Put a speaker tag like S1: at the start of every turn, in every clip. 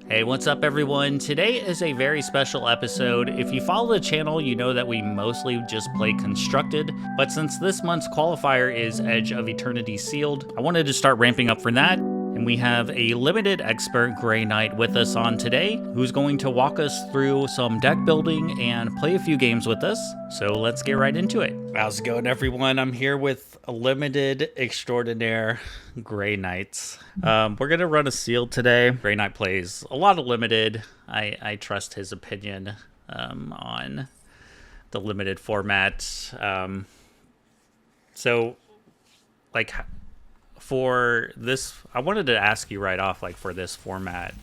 S1: Hey, what's up, everyone? Today is a very special episode. If you follow the channel, you know that we mostly just play Constructed, but since this month's qualifier is Edge of Eternity Sealed, I wanted to start ramping up for that. And we have a limited expert, Greyknight, with us on today, who's going to walk us through some deck building and play a few games with us. So let's get right into it. How's it going, everyone? I'm here with a limited extraordinaire, Greyknights. We're going to run a sealed today. Greyknight plays a lot of limited. I trust his opinion on the limited format. So, like, for this, I wanted to ask you right off, like, for this format,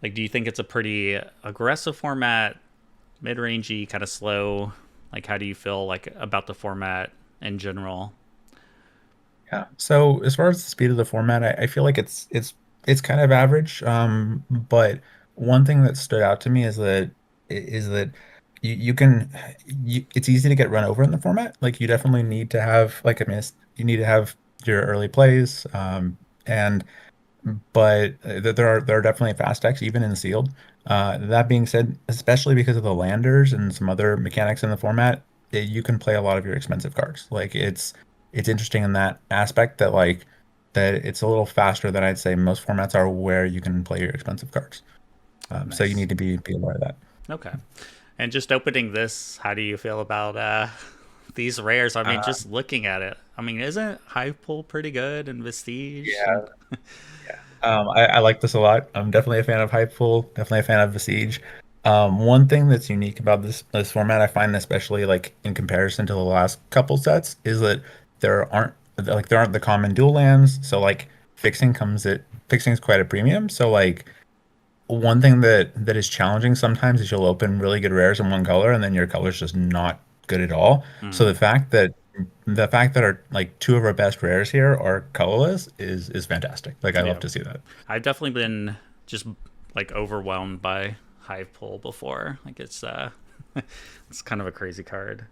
S1: like, do you think it's a pretty aggressive format, mid-rangey, kind of slow? Like, how do you feel like about the format in general?
S2: Yeah. So as far as the speed of the format, I feel like it's kind of average. But one thing that stood out to me is that you can it's easy to get run over in the format. Like you definitely need to have like I mean you need to have your early plays. And but there are definitely fast decks even in sealed. That being said, especially because of the landers and some other mechanics in the format, you can play a lot of your expensive cards. Like it's interesting in that aspect that that it's a little faster than I'd say most formats are where you can play your expensive cards. So you
S1: Nice.
S2: need to be aware of that.
S1: Okay. And just opening this, how do you feel about these rares? I mean,
S2: Uh,
S1: just looking at it, I mean, isn't Hive Pool pretty good and Vestige?
S2: yeah,
S1: And
S2: yeah. I like this a lot. I'm definitely a fan of Hypeful, definitely a fan of Besiege. One thing that's unique about this format, I find especially like in comparison to the last couple sets, is that there aren't the common dual lands. So like fixing is quite a premium. So like one thing that is challenging sometimes is you'll open really good rares in one color and then your color's just not good at all. So
S1: mm,
S2: the fact that our like two of our best rares here are colorless is fantastic. Like I love
S1: yeah,
S2: to see that.
S1: I've definitely been just like overwhelmed by Hive Pool before. Like it's it's kind of a crazy card.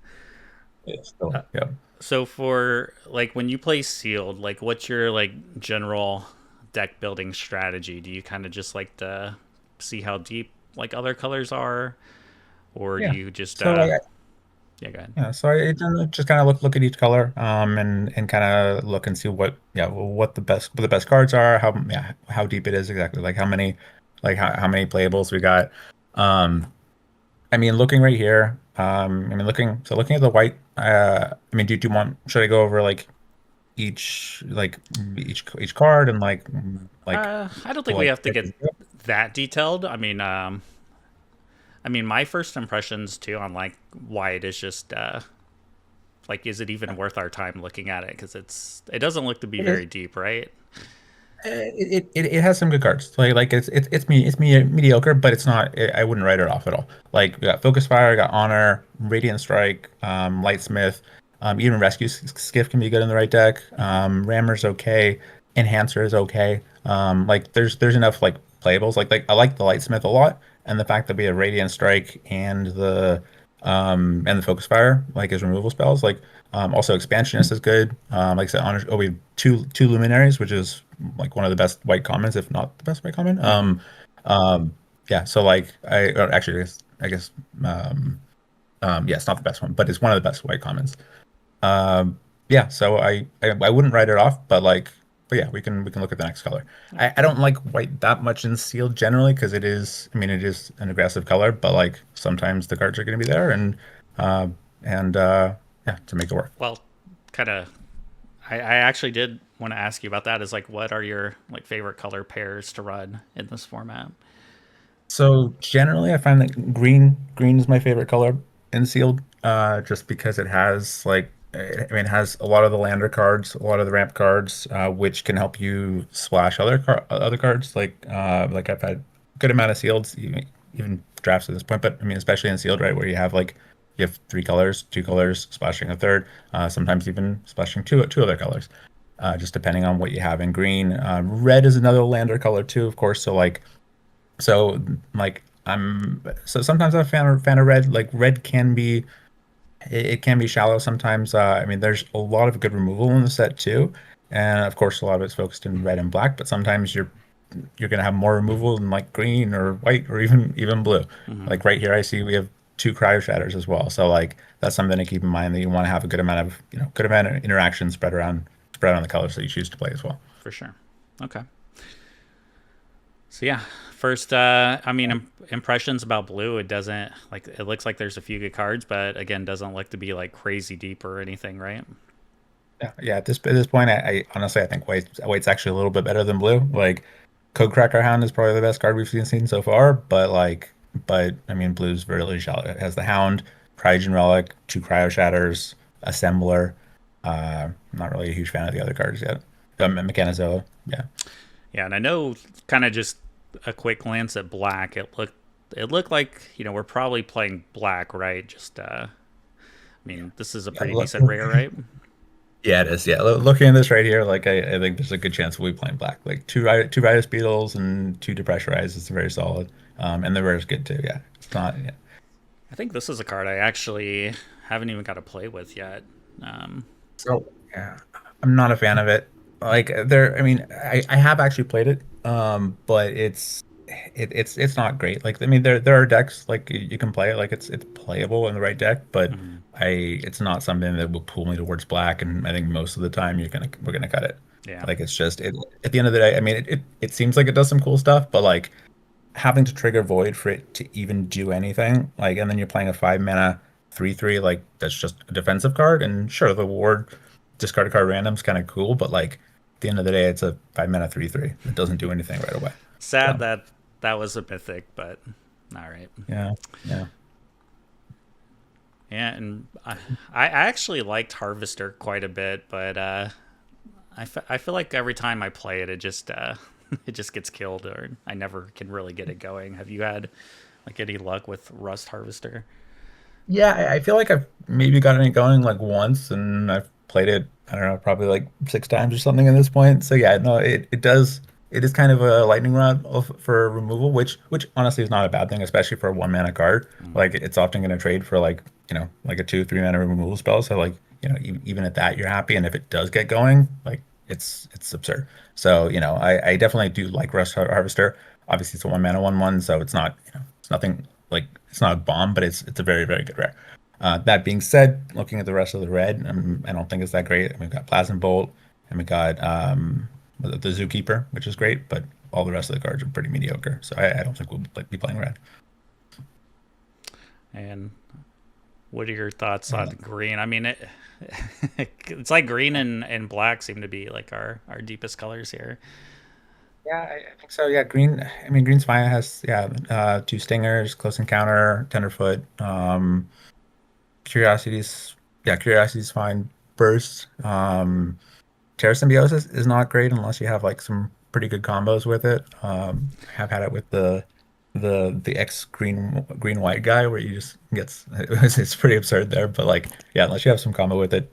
S2: It's still, yeah.
S1: So for like when you play sealed, like what's your like general deck building strategy? Do you kind of just like to see how deep like other colors are, or do
S2: Yeah.
S1: you just
S2: So like
S1: yeah, go ahead.
S2: yeah, so I just kind of look at each color, and kind of look and see what the best cards are, how deep it is exactly, like how many playables we got. Um, I mean, looking right here, looking at the white, I mean, do you want, should I go over like each card and
S1: I don't think we
S2: like
S1: have to get that detailed. I mean, my first impressions too on like why it is just like, is it even worth our time looking at it? Because it doesn't look to be
S2: it is.
S1: very deep, right?
S2: It has some good cards. It's mediocre, but it's not. I wouldn't write it off at all. Like we got Focus Fire, we got Honor, Radiant Strike, Lightsmith, even Skiff can be good in the right deck. Rammer's okay, Enhancer is okay. Like there's enough like playables. Like I like the Lightsmith a lot, and the fact that we have Radiant Strike and the Focus Fire like as removal spells. Like also Expansionist is good. Like I said, Honor. Oh, we have two Luminaries, which is like one of the best white commons, if not the best white common.
S1: Mm-hmm.
S2: Yeah. So like actually I guess yeah, it's not the best one, but it's one of the best white commons. Yeah. So I wouldn't write it off, but yeah, we can look at the next color. I don't like white that much in sealed generally because it is an aggressive color, but like sometimes the cards are going to be there uh, and yeah, to make it work.
S1: Well, kind of. I actually did want to ask you about that. Is like, what are your like favorite color pairs to run in this format?
S2: So generally, I find that green is my favorite color in sealed, just because it has it has a lot of the lander cards, a lot of the ramp cards, which can help you splash other cards. Like I've had a good amount of sealeds, even drafts at this point, but I mean especially in sealed, right, where you have three colors, two colors, splashing a third, sometimes even splashing two other colors, just depending on what you have in green. Red is another lander color too, of course. So sometimes I'm a fan of red. Like red it can be shallow sometimes. I mean, there's a lot of good removal in the set too, and of course a lot of it's focused in red and black. But sometimes you're gonna have more removal than like green or white or even blue.
S1: Hmm.
S2: Like right here, I see we have two cryo shatters as well. So like that's something to keep in mind that you want to have a good amount of good amount of interaction spread around the colors that you choose to play as well.
S1: For sure. Okay. So yeah, first, I mean, impressions about blue. It doesn't like it looks like there's a few good cards, but again, doesn't look to be like crazy deep or anything, right?
S2: Yeah. At this point, I honestly I think white's actually a little bit better than blue. Like Codecracker Hound is probably the best card we've seen so far, but I mean blue's really shallow. It has the Hound, Cryogen Relic, two Cryo Shatters, Assembler. Not really a huge fan of the other cards yet. Mechanizoa, yeah.
S1: Yeah, and I know kind of just a quick glance at black. It looked like we're probably playing black, right? Just I mean, this is a
S2: Yeah,
S1: pretty decent rare, right?
S2: yeah, it is. Yeah, looking at this right here, like I think there's a good chance we'll be playing black. Like two Riders Beetles and two Depressurize is very solid. And the rare is good too. Yeah, it's not. Yeah.
S1: I think this is a card I actually haven't even got to play with yet. Um,
S2: So yeah, I'm not a fan of it. Like there, I mean, I have actually played it, but it's not great. Like I mean, there are decks like you can play it, like it's playable in the right deck, but
S1: mhm.
S2: it's not something that will pull me towards black. And I think most of the time we're gonna cut it.
S1: Yeah,
S2: Like it's just at the end of the day. I mean, it seems like it does some cool stuff, but like having to trigger Void for it to even do anything, like, and then you're playing a 5 mana 3/3, like that's just a defensive card. And sure, the ward discard a card random is kind of cool, but like at the end of the day, it's a 5 mana 3/3. It doesn't do anything right away.
S1: sad
S2: So
S1: that that was a mythic, but all right.
S2: yeah, yeah.
S1: Yeah, and I actually liked Harvester quite a bit, but I feel like every time I play it, it just it just gets killed, or I never can really get it going. Have you had like any luck with Rust Harvester?
S2: Yeah, I feel like I've maybe gotten it going like once, and I've played it, I don't know, probably like 6 times or something at this point. So yeah, no, it does. It is kind of a lightning rod for removal, which honestly is not a bad thing, especially for a 1 mana card.
S1: Mm,
S2: Like it's often going to trade for like like a 2 3 mana removal spell. So like even at that you're happy, and if it does get going, like it's absurd. So I definitely do like Rust Harvester. Obviously it's a 1 mana 1/1, so it's not it's nothing like it's not a bomb, but it's a very very good rare. That being said, looking at the rest of the red, I don't think it's that great. We've got Plasma Bolt, and we got the Zookeeper, which is great, but all the rest of the cards are pretty mediocre. So I don't think we'll be playing red.
S1: and what are your thoughts on
S2: Yeah,
S1: green? I mean, it's like green and black seem to be like our deepest colors here.
S2: yeah, I think so. Yeah, green. I mean, green's fine. It has two stingers, close encounter, tenderfoot. Curiosity's Curiosity's fine. Burst. Terra Symbiosis is not great unless you have like some pretty good combos with it. I have had it with the X green white guy where you just gets it's pretty absurd there. But like yeah, unless you have some combo with it,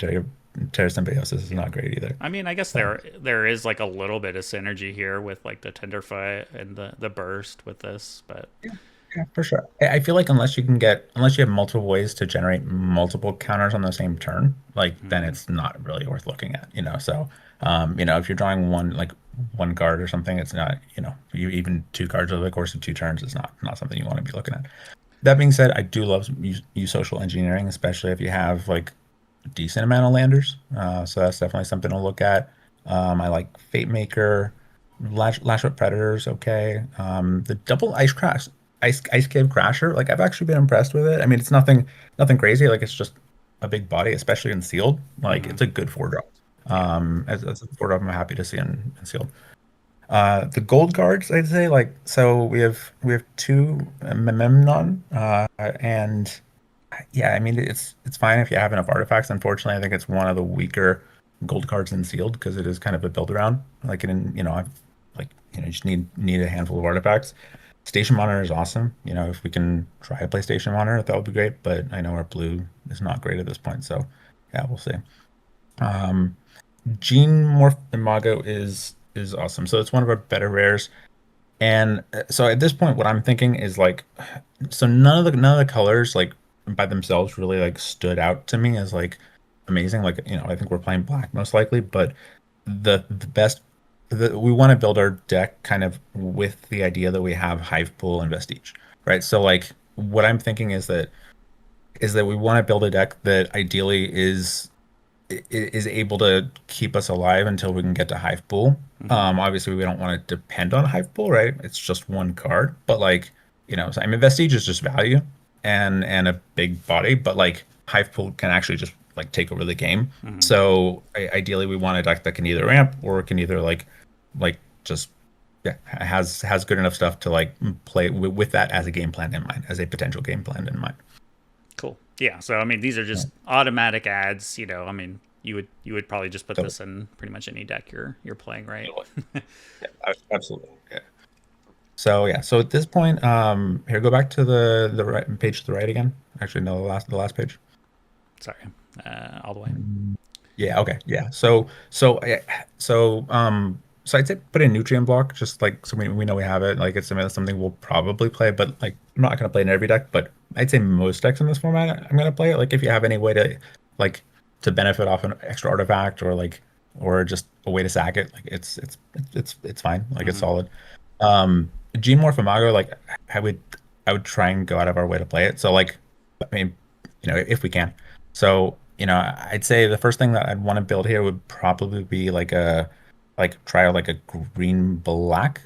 S2: Terra Symbiosis is not great either.
S1: I mean, I guess
S2: So
S1: there is like a little bit of synergy here with like the tenderfoot and the burst with this, but
S2: yeah, yeah, for sure. I feel like unless you have multiple ways to generate multiple counters on the same turn, like then
S1: mm,
S2: it's not really worth looking at. So if you're drawing one card or something, it's not, even two cards over the course of 2 turns is not something you want to be looking at. That being said, I do love use social engineering, especially if you have like a decent amount of landers. So that's definitely something to look at. I like Fate Maker, Lash Out Predators, okay. The double Ice Cave Crasher, like I've actually been impressed with it. I mean, it's nothing crazy. Like it's just a big body, especially in sealed. Like
S1: mm,
S2: it's a good 4 drop.
S1: yeah.
S2: As a 4 drop, I'm happy to see in sealed. The gold cards, I'd say, like so we have two Memnon, and yeah, I mean it's fine if you have enough artifacts. Unfortunately, I think it's one of the weaker gold cards in sealed because it is kind of a build around. Like I've like you just need a handful of artifacts. Station Monitor is awesome. If we can try to play Station Monitor, that would be great. But I know our blue is not great at this point, so yeah, we'll see. Um, Gene Morph Imago is awesome. So it's one of our better rares. And so at this point, what I'm thinking is like, so none of the colors like by themselves really like stood out to me as like amazing. Like I think we're playing black most likely, but the best we want to build our deck kind of with the idea that we have Hive Pool and Vestige, right? So like what I'm thinking is that we want to build a deck that ideally is able to keep us alive until we can get to Hive Pool.
S1: Hmm.
S2: Obviously we don't want to depend on Hive Pool, right? It's just one card, but like, so, I mean, Vestige is just value and a big body, but like Hive Pool can actually just like take over the game.
S1: Hmm.
S2: So ideally we want a deck that can either ramp or can either like just yeah has good enough stuff to like play with that as a game plan in mind, as a potential game plan in mind.
S1: Cool. Yeah. So I mean, these are
S2: Yeah.
S1: just automatic ads. I mean, you would probably just put
S2: So
S1: this in pretty much any deck you're playing, right?
S2: yeah, absolutely. Yeah. So yeah, so at this point, here, go back to the right page to the right again. Actually, no, the last page.
S1: Sorry. All the way.
S2: Yeah, okay, yeah. So I'd say put in nutrient block, just like so we know we have it. Like it's something we'll probably play, but like I'm not gonna play in every deck. But I'd say most decks in this format, I'm gonna play it. Like if you have any way to like to benefit off an extra artifact or just a way to sack it, like it's fine. Like it's
S1: Hmm.
S2: solid. Gene Morphomago, like I would I would try and go out of our way to play it. So like I mean, if we can. So, I'd say the first thing that I'd want to build here would probably be try out like a green black,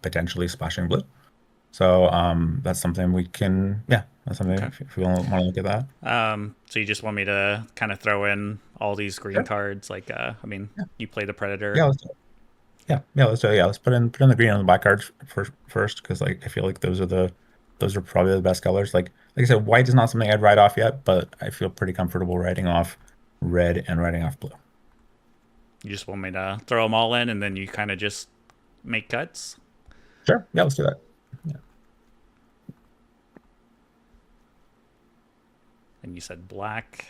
S2: potentially splashing blue. So, that's something we can, yeah, that's something
S1: Okay.
S2: if we want to look at that.
S1: So you just want me to kind of throw in all these green
S2: Sure.
S1: cards? Like, I mean,
S2: Yeah.
S1: you play the
S2: Yeah,
S1: Predator.
S2: let's do it. Yeah, let's do it. Yeah, let's put in the green and the black cards first because like I feel like those are probably the best colors. Like I said, white is not something I'd write off yet, but I feel pretty comfortable writing off red and writing off blue.
S1: You just want me to throw them all in, and then you kind of just make cuts.
S2: Sure. Yeah, let's do that. Yeah.
S1: And you said black.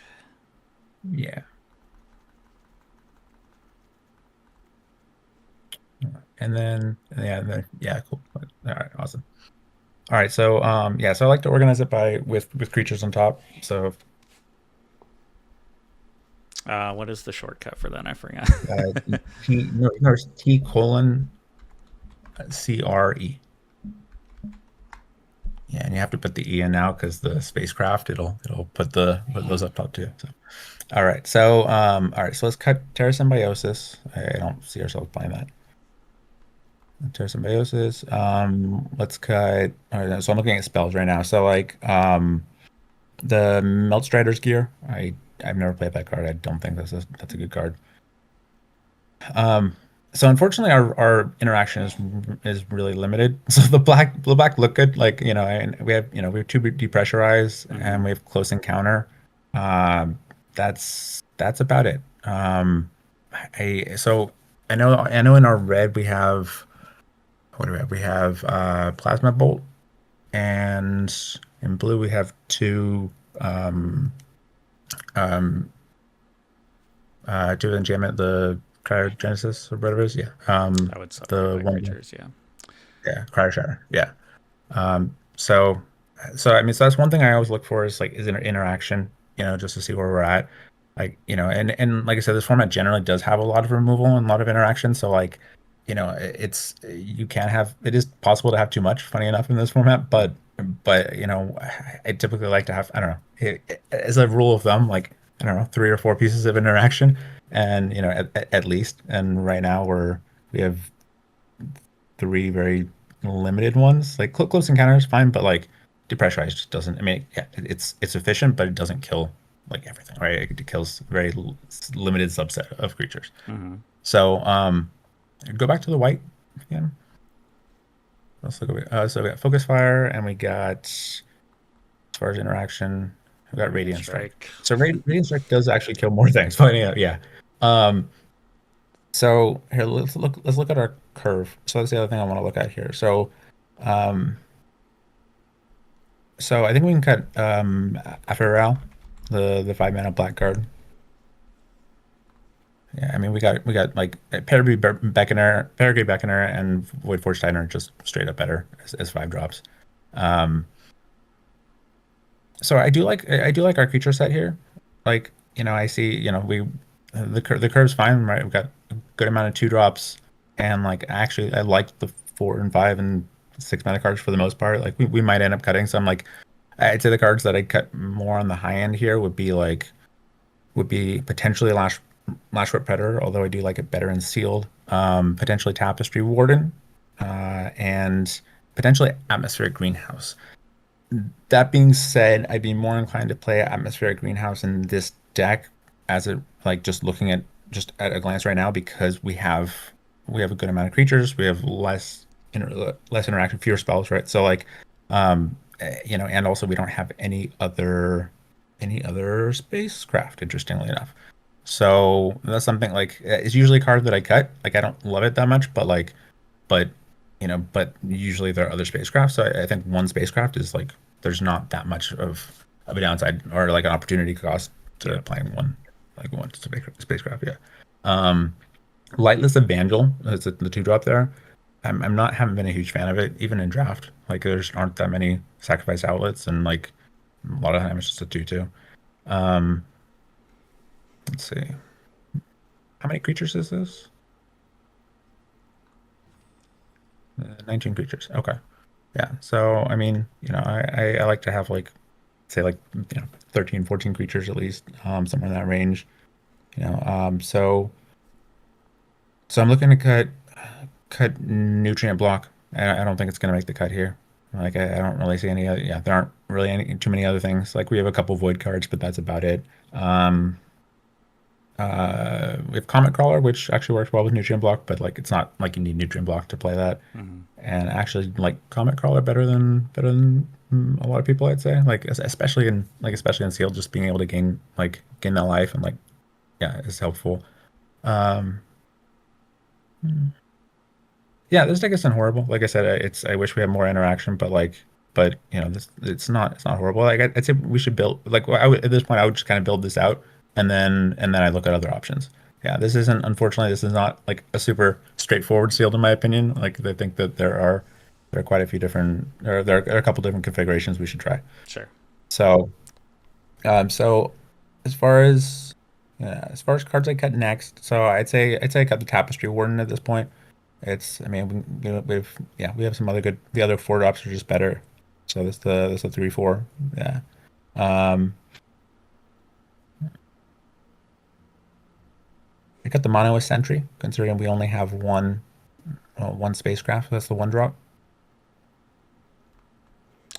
S2: Yeah. And then, cool. All right, awesome. All right, so yeah, so I like to organize it by with creatures on top. So
S1: What is the shortcut for that? I forgot.
S2: uh, T no, it's T colon CRE. Yeah, and you have to put the E in now because the spacecraft it'll put those up top too. So all right, so let's cut Terra Symbiosis. I don't see ourselves playing that. Terra Symbiosis. Let's cut. All right, so I'm looking at spells right now. So like the Meltstrider's Gear. I've never played that card. I don't think that's a good card. Um, so unfortunately, our interaction is really limited. So the black look good, like and we have two depressurize
S1: Hmm.
S2: and we have close encounter. Um, that's about it. I know in our red we have what do we have? We have plasma bolt, and in blue we have two um two enchantment, the cryogenesis or whatever it is. Yeah.
S1: I would separate
S2: The
S1: by
S2: one.
S1: creatures. Yeah.
S2: Yeah, cryo shatter. Yeah. So, I mean, so that's one thing I always look for is like is interaction, just to see where we're at. Like, and like I said, this format generally does have a lot of removal and a lot of interaction. So like, it is possible to have too much, funny enough, in this format, but I typically like to have, I don't know, as a rule of thumb, like, I don't know, three or four pieces of interaction and, at least. And right now we have three very limited ones. Like close encounter is fine, but like depressurize just doesn't. I mean, yeah, it's efficient, but it doesn't kill like everything, right? It kills very limited subset of creatures.
S1: Hmm.
S2: So go back to the white again. Let's look at so we got focus fire, and we got as far as interaction, we got
S1: Radiant
S2: radiant strike.
S1: strike.
S2: So radiant strike does actually kill more things, but yeah. Um, so here let's look at our curve. So that's the other thing I want to look at here. Um, So I think we can cut Aphorel, the 5 mana black card. Yeah, I mean we got like Peregrine Beckoner, and Void Forge Titan are just straight up better as 5 drops. Um, so I do like our creature set here. Like I see we the curve's fine, right? We've got a good amount of 2 drops. and like actually I like the 4 and 5 and 6 mana cards for the most part. Like we might end up cutting some. Like I'd say the cards that I cut more on the high end here would be potentially Lashwhip Predator, although I do like it better in sealed. Potentially Tapestry Warden, and potentially Atmospheric Greenhouse. That being said, I'd be more inclined to play Atmospheric Greenhouse in this deck as a like just looking at just at a glance right now because we have a good amount of creatures, we have less interaction, fewer spells, right? So like you know, and also we don't have any other spacecraft, interestingly enough. So that's something like it's usually a card that I cut. Like I don't love it that much, but you know, but usually there are other spacecraft. So I think one spacecraft is like there's not that much of a downside or like an opportunity cost
S1: Yeah.
S2: to playing one spacecraft. Yeah. Um, Lightless Evangel is the 2 drop there. I'm not haven't been a huge fan of it even in draft. Like there's aren't that many sacrifice outlets and like a lot of time it's just a 2/2. Um, let's see. How many creatures is this? 19 creatures. Okay. Yeah. So, I mean, you know, I like to have like, say like, you know, 13, 14 creatures at least, somewhere in that range, you know. So I'm looking to cut nutrient block. I don't think it's going to make the cut here. Like, I don't really see any other, yeah, there aren't really too many other things. Like, we have a couple void cards, but that's about it. We have Comet Crawler, which actually works well with Nutrient Block, but like it's not like you need Nutrient Block to play that.
S1: Hmm.
S2: And actually, like Comet Crawler better than a lot of people, I'd say. Like especially in Sealed, just being able to gain that life and like yeah, is helpful. Um, yeah, this deck isn't horrible. Like I said, I wish we had more interaction, but you know, this it's not horrible. Like I'd say we should build like I would, at this point I would just kind of build this out and then I look at other options. Yeah, this isn't unfortunately this is not like a super straightforward sealed in my opinion. Like I think that there are quite a few different there are a couple different configurations we should try.
S1: Sure.
S2: So so as far as yeah, as far as cards I cut next, so I'd say I cut the Tapestry Warden at this point. It's, I mean, we've, yeah, we have some other good, the other 4 drops are just better. So this the 3/4. Yeah. Um, I got the mono with Sentry, considering we only have one spacecraft. That's the 1 drop.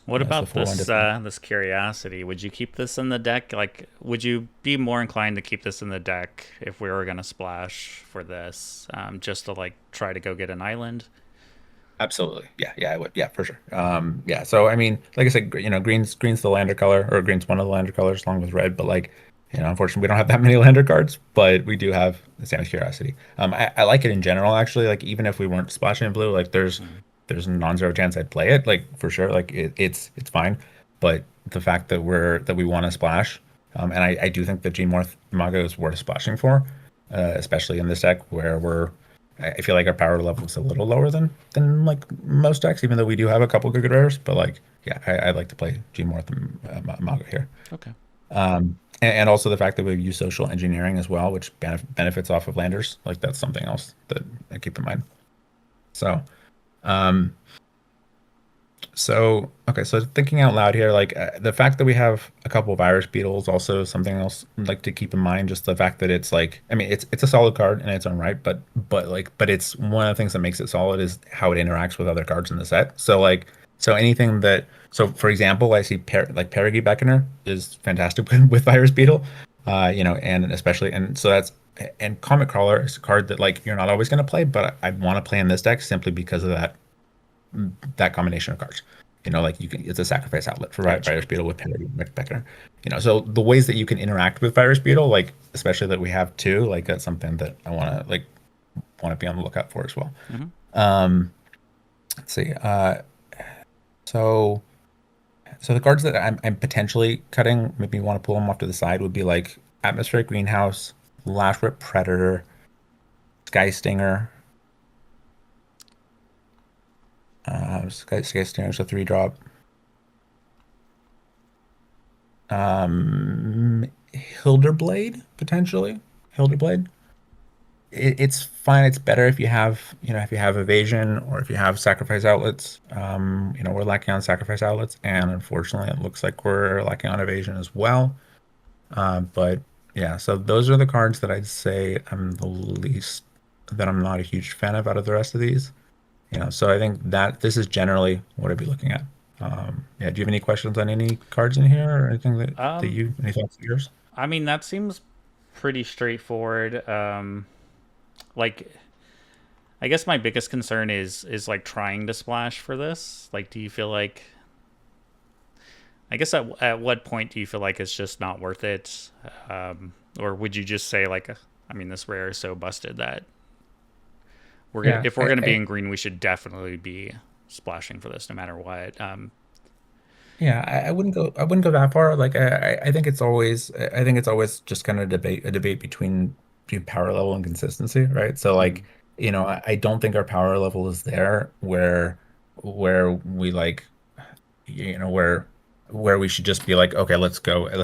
S1: What
S2: That's the
S1: about
S2: 4/1
S1: this
S2: difference.
S1: this curiosity? Would you keep this in the deck? Like, would you be more inclined to keep this in the deck if we were gonna splash for this, just to like try to go get an island?
S2: Absolutely. Yeah, yeah, I would. Yeah, for sure. Yeah. So I mean, like I said, you know, green's the lander color, or green's one of the lander colors along with red. But like, you know, unfortunately, we don't have that many lander cards, but we do have the same as Curiosity. I like it in general, actually. Like even if we weren't splashing in blue, like
S1: Mm.
S2: there's a non-zero chance I'd play it, like for sure. Like it's fine. But the fact that we want to splash, and I do think that Gene Morth Mago is worth splashing for, especially in this deck where I feel like our power level is a little lower than like most decks, even though we do have a couple good rares. But like, yeah, I'd like to play Gene Morth and Mago here.
S1: Okay.
S2: And also the fact that we use social engineering as well, which benefits off of landers. Like that's something else that I keep in mind. So, um, so okay, so thinking out loud here, like the fact that we have a couple of Irish beetles, also something else like to keep in mind. Just the fact that it's like, I mean, it's a solid card in its own right, but it's one of the things that makes it solid is how it interacts with other cards in the set. So like, so anything that, so for example, I see like Perigee Beckoner is fantastic with Virus Beetle, you know, and especially and so that's and Comet Crawler is a card that like you're not always going to play, but I want to play in this deck simply because of that combination of cards. You know, like you can, it's a sacrifice outlet for
S1: Gotcha.
S2: Virus Beetle with Penalty Beckner. You know, so the ways that you can interact with Virus Beetle, like especially that we have two, like that's something that I want to be on the lookout for as well.
S1: Hmm.
S2: Um, let's see. So so the cards that I'm potentially cutting, maybe you want to pull them off to the side, would be like Atmospheric Greenhouse, Lashwhip Predator, Sky Stinger. Sky Stinger's a 3 drop. Hilderblade potentially. Hilderblade. it's fine. It's better if you have, if you have evasion or if you have sacrifice outlets. We're lacking on sacrifice outlets, and unfortunately, it looks like we're lacking on evasion as well. But yeah, so those are the cards that I'd say that I'm not a huge fan of out of the rest of these. So I think that this is generally what I'd be looking at. Yeah, do you have any questions on any cards in here or anything
S1: Um,
S2: any thoughts of yours?
S1: I mean, that seems pretty straightforward. Like, I guess my biggest concern is like trying to splash for this. Like, do you feel like? I guess at what point do you feel like it's just not worth it, or would you just say like, I mean, this rare is so busted that
S2: Yeah,
S1: if we're gonna be in green, we should definitely be splashing for this no matter what.
S2: Yeah, I wouldn't go that far. Like I think it's always just kind of a debate between power level and consistency, right? So
S1: Mm,
S2: like, I don't think our power level is there where we like, where we should just be like, okay, let's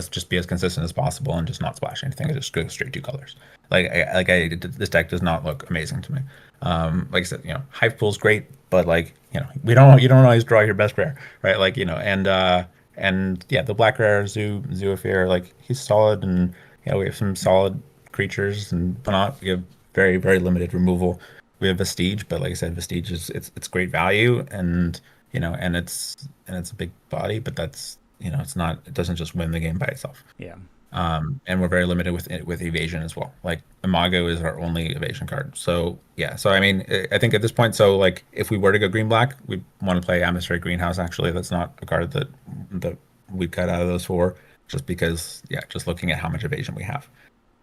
S2: just be as consistent as possible and just not splash anything and just go straight two colors. This deck does not look amazing to me. Like I said, Hive Pool's great, but like, you don't always draw your best rare, right? Like, and yeah, the black rare Zoofier, like he's solid, and we have some solid creatures and whatnot. We have very, very limited removal. We have Vestige, but like I said, Vestige is it's great value, and and it's a big body, but it doesn't just win the game by itself.
S1: yeah,
S2: And we're very limited with evasion as well. Like Imago is our only evasion card. So yeah, so I mean, I think at this point, so like if we were to go green black, we'd want to play Atmospheric Greenhouse. Actually, that's not a card that we cut out of those four, just because just looking at how much evasion we have.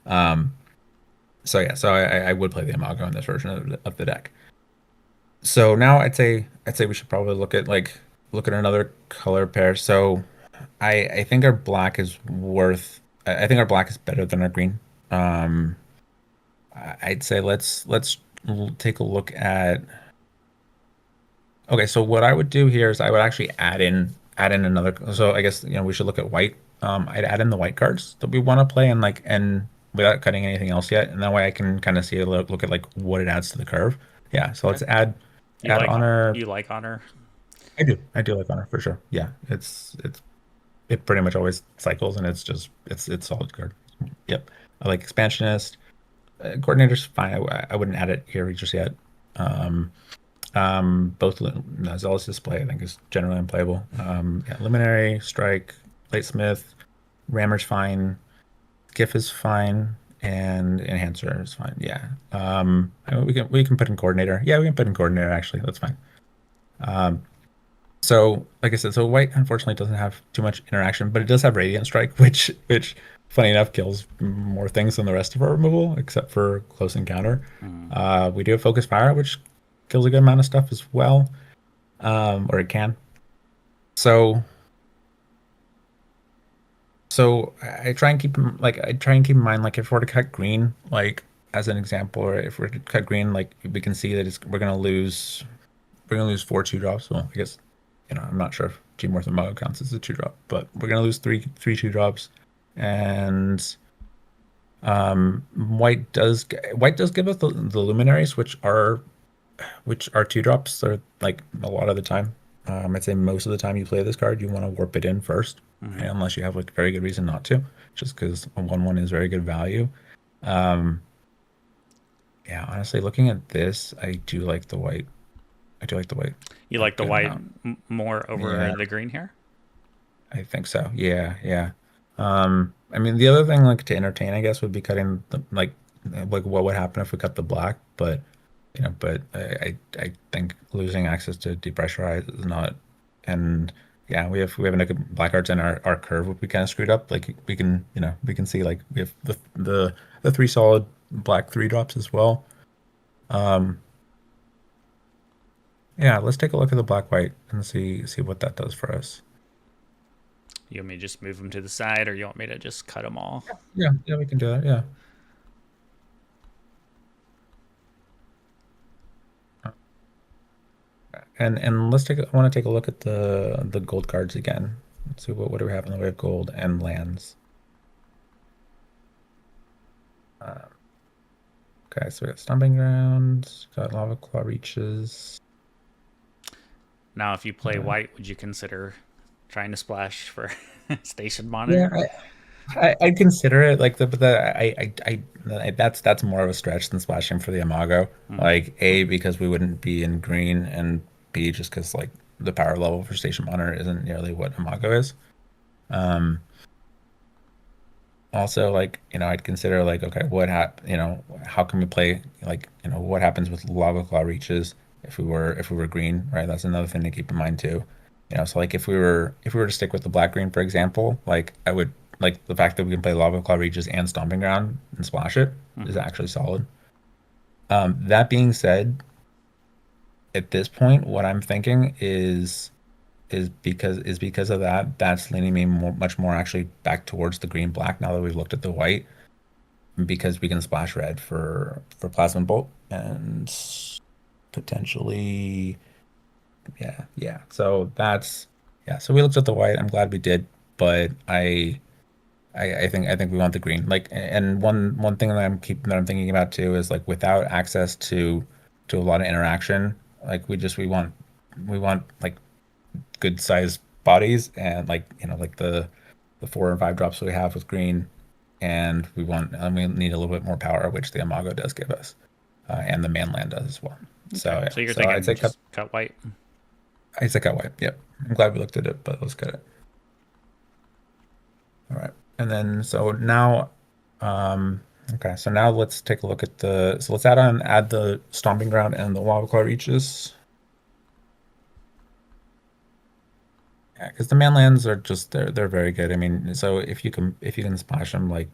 S2: Um, so yeah, so I would play the Imago in this version of the deck. So now I'd say we should probably look at another color pair. So I think our black is I think our black is better than our green. Um, I'd say let's take a look at. Okay, so what I would do here is I would actually add in another. So I guess we should look at white. I'd add in the white cards that we want to play and without cutting anything else yet, and that way I can kind of see look at like what it adds to the curve. Yeah, so
S1: okay.
S2: let's add honor.
S1: You like honor?
S2: I do like honor for sure. Yeah, it pretty much always cycles, and it's solid card. Yep. I like expansionist. Coordinator's fine. I wouldn't add it here just yet. Um, both no, Zealous Display I think is generally unplayable. Yeah, Luminary, Strike, Bladesmith, Rammer's fine, Skiff is fine, and Enhancer is fine. Yeah. I mean, we can put in Coordinator. Yeah, we can put in Coordinator actually. That's fine. Um, So, like I said, so white unfortunately doesn't have too much interaction, but it does have Radiant Strike, which funny enough kills more things than the rest of our removal, except for Close Encounter.
S1: Mm.
S2: We do have Focus Fire, which kills a good amount of stuff as well, or it can. So, so I try and keep in mind, like if we're to cut green, like as an example, or if we're to cut green, like we can see that we're gonna lose four two drops. Well, I guess I'm not sure if Teamworth and Mago counts as a two drop, but we're gonna lose three two drops, and white does give us the luminaries, which are two drops. Are like a lot of the time. I'd say most of the time you play this card, you want to warp it in first,
S1: Hmm.
S2: right? Unless you have like a very good reason not to, just because a 1/1 is very good value. Um, yeah, honestly, looking at this, I do like the white. I do like the white
S1: You
S2: a
S1: like the
S2: good
S1: white
S2: amount.
S1: more over
S2: Yeah,
S1: the green here?
S2: I think so. Yeah, yeah. I mean, the other thing, like to entertain, I guess, would be cutting like what would happen if we cut the black, but I think losing access to depressurize is not, and yeah, we have enough black arts, and our curve would be kind of screwed up. Like we can see like we have the three solid black three drops as well. Um, yeah, let's take a look at the black white and see what that does for us.
S1: You want me to just move them to the side, or you want me to just cut them all?
S2: Yeah, yeah, we can do that. Yeah. And I want to take a look at the gold cards again. Let's see what do we have in the way of gold and lands. Uh, Okay, so we got Stomping Ground, got Lava Claw Reaches.
S1: Now, if you play
S2: Uh,
S1: white, would you consider trying to splash for station
S2: yeah,
S1: monitor?
S2: I'd consider it like that's more of a stretch than splashing for the Imago.
S1: Hmm.
S2: Like A, because we wouldn't be in green, and B, just because like the power level for Station Monitor isn't nearly what Imago is. Um, Also, like, I'd consider like, okay, how can we play like, what happens with Lava Claw Reaches if we were green, right? That's another thing to keep in mind too. So like if we were to stick with the black green, for example, like I would like the fact that we can play Lava Claw Reaches and Stomping Ground and splash it is
S1: Hmm.
S2: actually solid. That being said, at this point, what I'm thinking is because of that, that's leaning me much more actually back towards the green black now that we've looked at the white because we can splash red for Plasma Bolt and potentially, yeah. So that's yeah. So we looked at the white. I'm glad we did, but I think we want the green. Like, and one thing that I'm thinking about too is like without access to a lot of interaction, like we want like good sized bodies and like like the 4 and 5 drops we have with green, and we need a little bit more power, which the Imago does give us, and the mainland does as well. So
S1: Okay,
S2: yeah,
S1: so you're
S2: so I'd
S1: thinking
S2: say cut.
S1: just cut white.
S2: I'd say cut white. Yep, I'm glad we looked at it, but let's cut it. All right, and then so now, okay, so now let's take a look at let's add the Stomping Ground and the Lava Claw Reaches. Yeah, because the manlands are just they're very good. I mean, so if you can splash them, like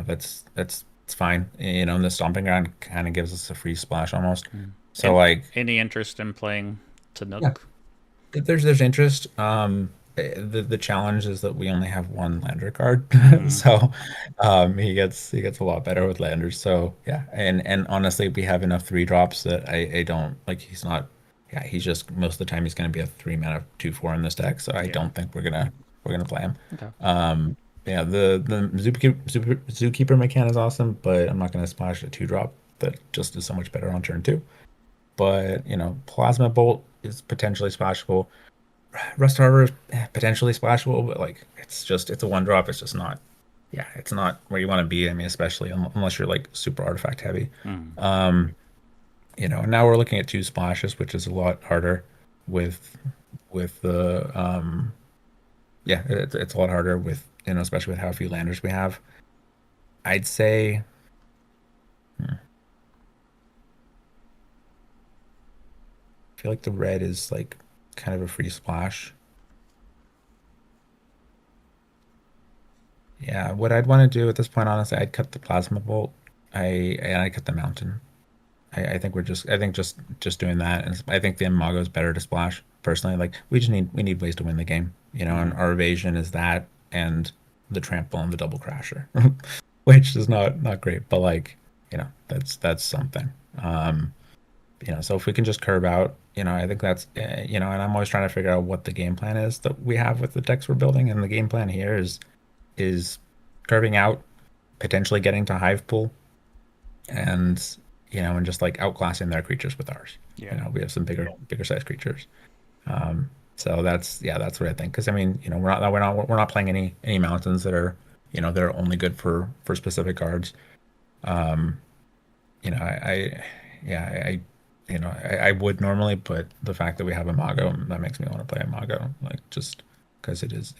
S2: that's it's fine. And the stomping ground kind of gives us a free splash almost.
S1: Mm.
S2: So
S1: And
S2: like
S1: any interest in playing to
S2: yeah,
S1: Nook?
S2: if there's interest. The challenge is that we only have one lander card,
S1: Mm,
S2: so he gets a lot better with landers. So yeah, and honestly, we have enough 3 drops that I don't like. He's not. Yeah, he's just most of the time he's going to be a 3 mana 2/4 in this deck. So I
S1: yeah.
S2: don't think we're gonna play him.
S1: Okay.
S2: Um, yeah, the Zookeeper mechanic is awesome, but I'm not going to splash a 2 drop that just is so much better on turn 2. But Plasma Bolt is potentially splashable. Rust Harbor is potentially splashable, but like it's a 1 drop. It's just not. Yeah, it's not where you want to be. I mean, especially unless you're like super artifact heavy.
S1: Mm,
S2: Um, and now we're looking at 2 splashes, which is a lot harder with the yeah, it's a lot harder with especially with how few landers we have. I'd say I feel like the red is like kind of a free splash. Yeah, what I'd want to do at this point, honestly, I'd cut the plasma bolt. I cut the mountain. I think just doing that, and I think the Imago is better to splash personally. Like we need ways to win the game, and
S1: mm,
S2: our evasion is that and the trample and the double crasher, which is not great, but like that's something. So if we can just curve out, I think that's and I'm always trying to figure out what the game plan is that we have with the decks we're building, and the game plan here is curving out, potentially getting to hive pool, and and just like outclassing their creatures with ours.
S1: yeah.
S2: We have some bigger size creatures. So that's what I think. Because I mean, we're not playing any mountains that are only good for specific cards. Um, I yeah, I would normally, but the fact that we have a Mago, that makes me want to play a Mago, like just because it is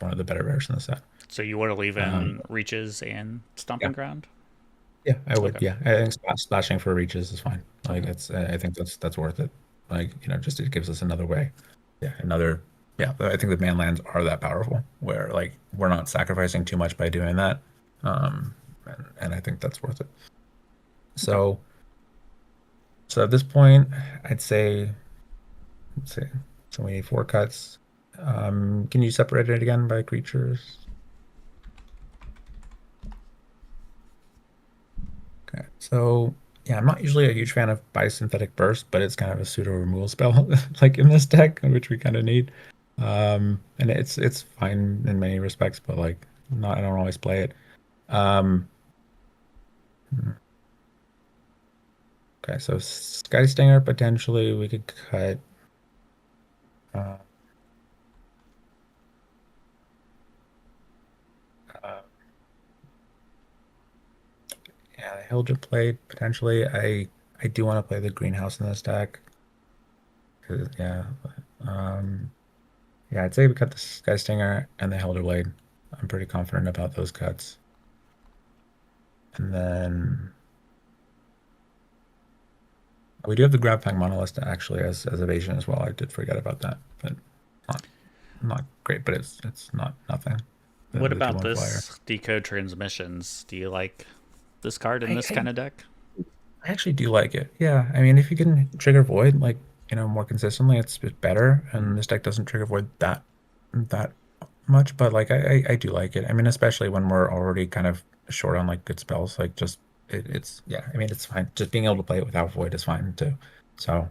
S2: one of the better rares in the set.
S1: So you want to leave
S2: Um,
S1: in reaches and
S2: yeah,
S1: stomping ground?
S2: yeah, I would.
S1: Okay.
S2: Yeah, I think splashing for reaches is fine. Like
S1: Okay.
S2: I think that's worth it. Like just it gives us another way. Yeah, another. Yeah, I think the manlands are that powerful where like we're not sacrificing too much by doing that. And I think that's worth it.
S1: Okay.
S2: So at this point, I'd say let's see. So we need 4 cuts. Can you separate it again by creatures? Okay. So yeah, I'm not usually a huge fan of Biosynthetic Burst, but it's kind of a pseudo removal spell like in this deck, which we kind of need. And it's fine in many respects, but like not I don't always play it. Um, Okay, so Sky Stinger potentially we could cut. Uh, uh, yeah, the Hildra play potentially. I do want to play the greenhouse in this deck. Yeah, um, yeah, I'd say we cut the Sky Stinger and the Hildra Blade. I'm pretty confident about those cuts. And then we do have the Grab Pack Monolith actually as evasion as well. I did forget about that, but not not great, but it's not nothing.
S1: What
S2: The
S1: about
S2: 2/1 flyer.
S1: this decode transmissions? Do you like this card in this
S2: I
S1: kind of deck?
S2: I actually do like it. Yeah, I mean, if you can trigger Void like more consistently, it's better. And this deck doesn't trigger Void that much, but like I do like it. I mean, especially when we're already kind of short on like good spells. Like just it's yeah. I mean, it's fine. Just being able to play it without Void is fine too. So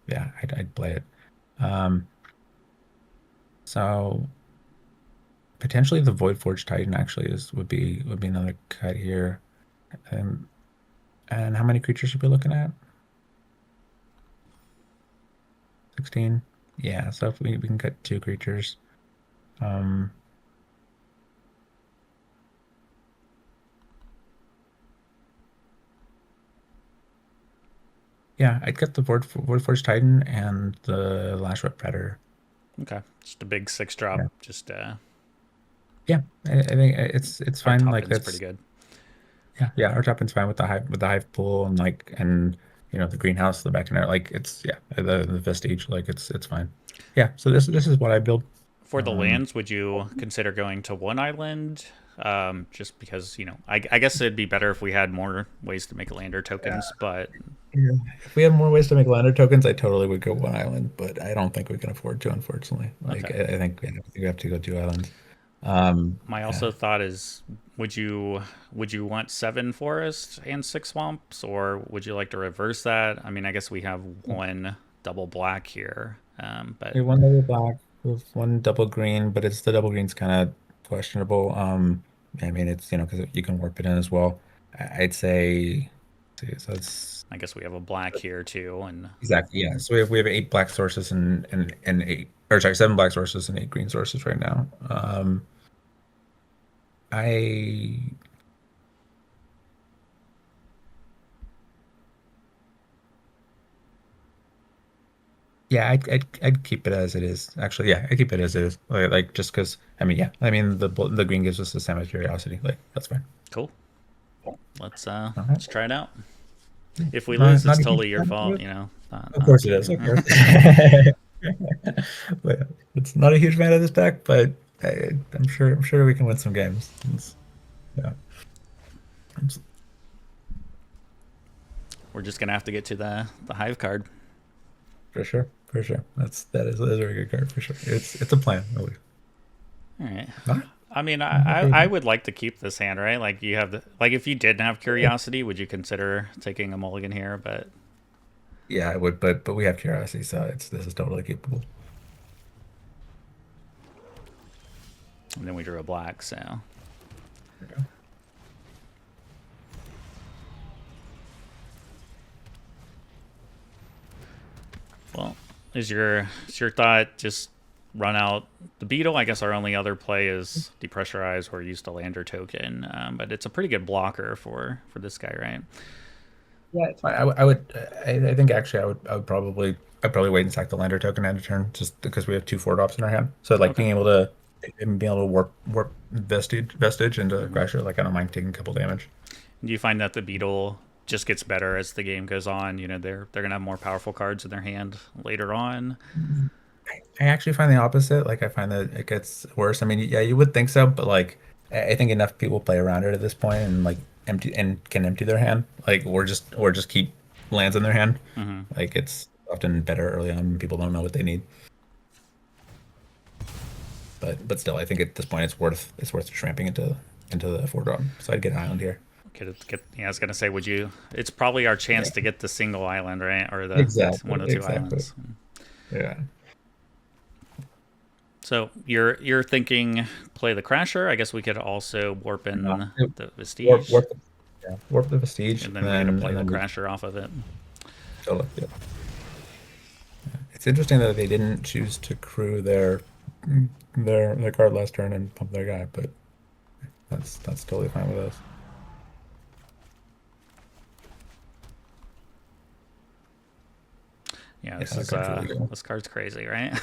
S2: yeah, I'd play it. Um, so potentially the Void Forge Titan actually is would be another cut here. Um, and how many creatures should we be looking at? 16. Yeah, so if we can cut two creatures. Um, yeah, I'd cut the Void Force Titan and the Lash Whip Predator.
S1: Okay, just a big 6 drop.
S2: Yeah,
S1: Just
S2: yeah, I think it's
S1: our
S2: fine.
S1: top
S2: Like
S1: end's pretty
S2: that's
S1: good.
S2: yeah, our top end's fine with the hive pool and like and the greenhouse, the back and like it's yeah, the Vestige, like it's fine. Yeah, so this is what I build.
S1: For the
S2: Um,
S1: lands, would you consider going to one island? Just because I guess it'd be better if we had more ways to make lander tokens, but
S2: Yeah. If we had more ways to make lander tokens, I totally would go one island, but I don't think we can afford to, unfortunately. Like,
S1: okay.
S2: I think we have to go two islands. Um,
S1: My
S2: yeah.
S1: also thought is, would you want 7 forests and 6 swamps, or would you like to reverse that? I mean, I guess we have one double black here, but
S2: We have one double black with one double green, but it's the double green's kind of questionable. I mean, it's because you can warp it in as well. I'd say, so it's
S1: I guess we have a black here too, and
S2: exactly yeah. So we have eight black sources and eight or sorry, seven black sources and eight green sources right now. I Yeah, I'd keep it as it is. Actually, yeah, I keep it as it is. Like just because I mean, yeah, I mean the green gives us the same curiosity. Like that's fine.
S1: cool. Let's
S2: All right.
S1: try it out. If we lose, it's
S2: Not a huge
S1: totally your
S2: fan of
S1: fault.
S2: it.
S1: Not,
S2: Of
S1: not
S2: course it is. Of course. But it's not a huge fan of this deck, but I'm sure we can win some games. Yeah, it's-
S1: we're just gonna have to get to the hive card.
S2: for sure, for sure. That is a very good card for sure. It's a plan. At least.
S1: All right.
S2: Not,
S1: I mean,
S2: not a
S1: I
S2: big.
S1: would like to keep this hand, right? Like you have if you didn't have curiosity, would you consider taking a mulligan here? But
S2: Yeah, I would, but we have curiosity, so this is totally capable.
S1: and then we drew a black, so well, is your thought just run out the beetle? I guess our only other play is depressurize or use the lander token, but it's a pretty good blocker for this guy, right?
S2: Yeah, it's fine. I think actually I'd probably wait and sack the lander token end of turn just because we have two four drops in our hand. So like
S1: Okay.
S2: being able to warp vestige into Crasher, like I don't mind taking a couple damage.
S1: Do you find that the beetle just gets better as the game goes on? They're gonna have more powerful cards in their hand later on.
S2: I actually find the opposite. Like I find that it gets worse. I mean, yeah, you would think so, but like I think enough people play around it at this point and like can empty their hand. Like or just keep lands in their hand.
S1: Hmm.
S2: Like it's often better early on when people don't know what they need. But still, I think at this point it's worth tramping into the four drop. So I'd get an island here.
S1: Yeah, I was gonna say, would you? It's probably our chance
S2: Yeah,
S1: to get the single island, right, or one
S2: exactly,
S1: of the two
S2: exactly.
S1: islands.
S2: Yeah.
S1: So you're thinking play the Crasher. I guess we could also warp in
S2: Uh,
S1: the
S2: warp
S1: Vestige,
S2: warp the, yeah, warp the vestige,
S1: and
S2: and
S1: then we get to
S2: then
S1: play
S2: and
S1: the
S2: then we
S1: Crasher off of it.
S2: Totally. Yeah. It's interesting that they didn't choose to crew their card last turn and pump their guy, but that's totally fine with us.
S1: Yeah,
S2: Yeah, that card's really good.
S1: this card's crazy, right?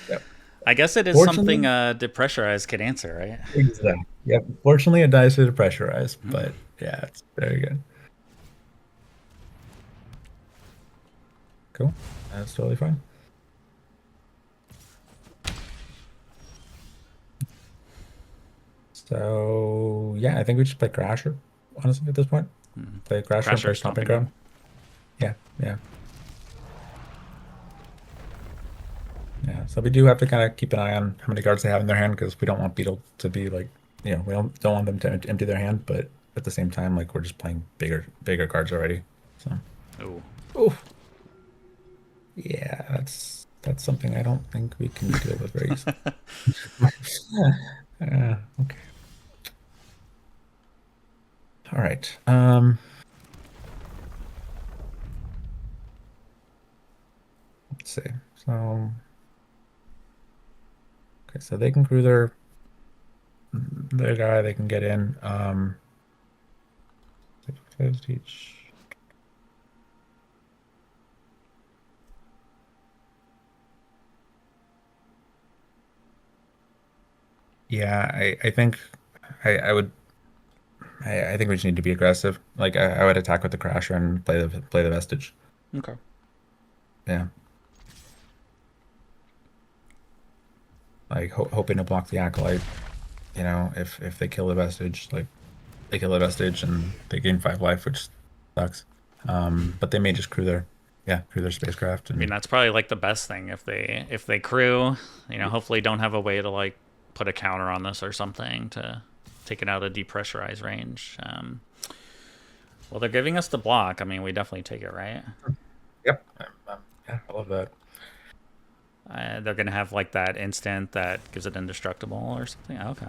S2: Yep.
S1: I guess it is something
S2: Fortunately,
S1: depressurized could answer, right?
S2: exactly. Yep. Fortunately, it dies to pressurize,
S1: Mm.
S2: but yeah, it's very good. Cool. That's totally fine. So yeah, I think we just play Crasher, honestly, at this point.
S1: Mm.
S2: Play Crasher and
S1: Crasher
S2: play Stomping
S1: stomping ground.
S2: Ground. Yeah, yeah. Yeah, so we do have to kind of keep an eye on how many cards they have in their hand because we don't want Beetle to be like, we don't want them to empty their hand, but at the same time, like we're just playing bigger cards already. So,
S1: Ooh.
S2: oh yeah, that's something I don't think we can deal with very easily. Okay, all right. Let's see. So, okay, so they can crew their guy. They can get in. 6 each. Yeah, I think I would I think we just need to be aggressive. Like I would attack with the Crasher and play the Vestige.
S1: Okay.
S2: Yeah, like hoping to block the Acolyte. If they kill the Vestige, like they kill the Vestige and they gain 5 life, which sucks. But they may just crew their spacecraft
S1: I mean,
S2: and
S1: that's probably like the best thing if they crew, hopefully don't have a way to like put a counter on this or something to take it out of depressurized range. Well, they're giving us the block. I mean, we definitely take it, right?
S2: yep, yeah, I love that.
S1: They're gonna have like that instant that gives it indestructible or something. Oh, okay.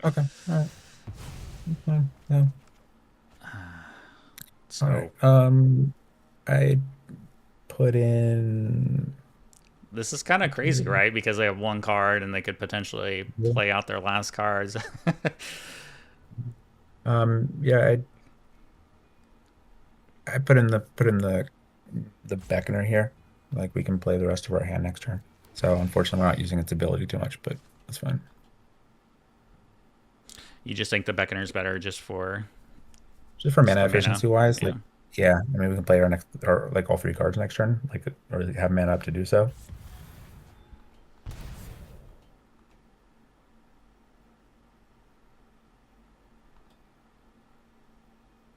S2: Okay, all right, yeah, all
S1: So
S2: right. I put in.
S1: this is kind of crazy, right? Because they have one card and they could potentially play out their last cards.
S2: Yeah, I put in the Beckoner here. Like we can play the rest of our hand next turn. So unfortunately, we're not using its ability too much, but that's fine.
S1: You just think the Beckoner's better
S2: Just for
S1: just
S2: mana
S1: for mana?
S2: efficiency wise,
S1: Yeah.
S2: like yeah, I mean we can play our next or like all 3 cards next turn, like or have mana up to do so.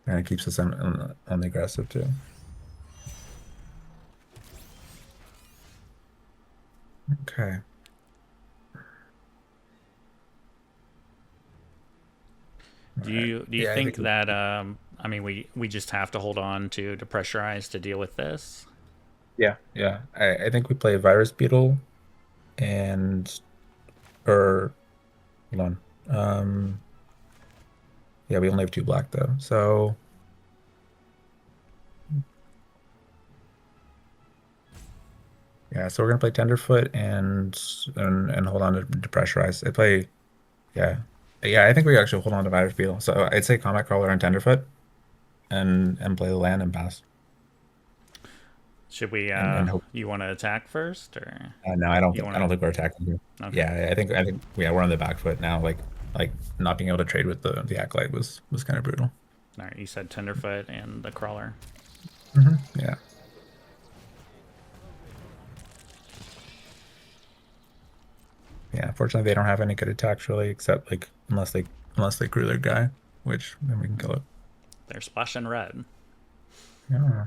S2: And it keeps us on the aggressive too. Okay. All right.
S1: Do you
S2: Yeah, I
S1: think
S2: think
S1: that I mean we just have to hold on to depressurize to deal with this?
S2: yeah. I think we play Virus Beetle and or hold on. Yeah, we only have 2 black though. So yeah, so we're gonna play Tenderfoot and hold on to Depressurize. I play yeah. Yeah, I think we actually hold on to Virus Beetle. So I'd say Combat Crawler and Tenderfoot and play the land and pass.
S1: Should we
S2: And hope
S1: you want to attack first or
S2: no, I don't
S1: you
S2: think
S1: want
S2: I don't think we're attacking here.
S1: to Okay.
S2: Yeah, I think yeah, we're on the back foot now. Like not being able to trade with the Acolyte was kind of brutal.
S1: All right, you said Tenderfoot and the crawler.
S2: Yeah. Yeah, unfortunately they don't have any good attacks really, except like unless they crew their guy, which then we can kill it.
S1: They're splashing red.
S2: Yeah.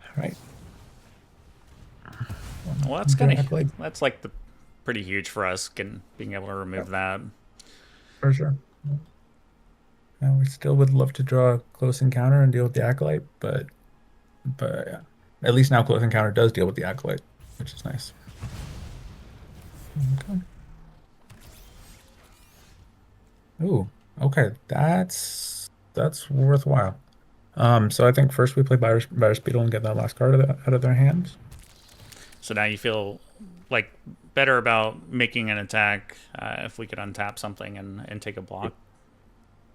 S2: All right.
S1: Well, that's
S2: Their
S1: kind of
S2: Acolyte
S1: that's like the pretty huge for us being able to
S2: yep,
S1: remove that.
S2: for sure. We still would love to draw a close encounter and deal with the Acolyte, but yeah. At least now close encounter does deal with the Acolyte. which is nice. Okay. Ooh, okay, that's worthwhile. So I think first we play Virus Beetle and get that last card out of their hands.
S1: So now you feel like better about making an attack if we could untap something and take a block.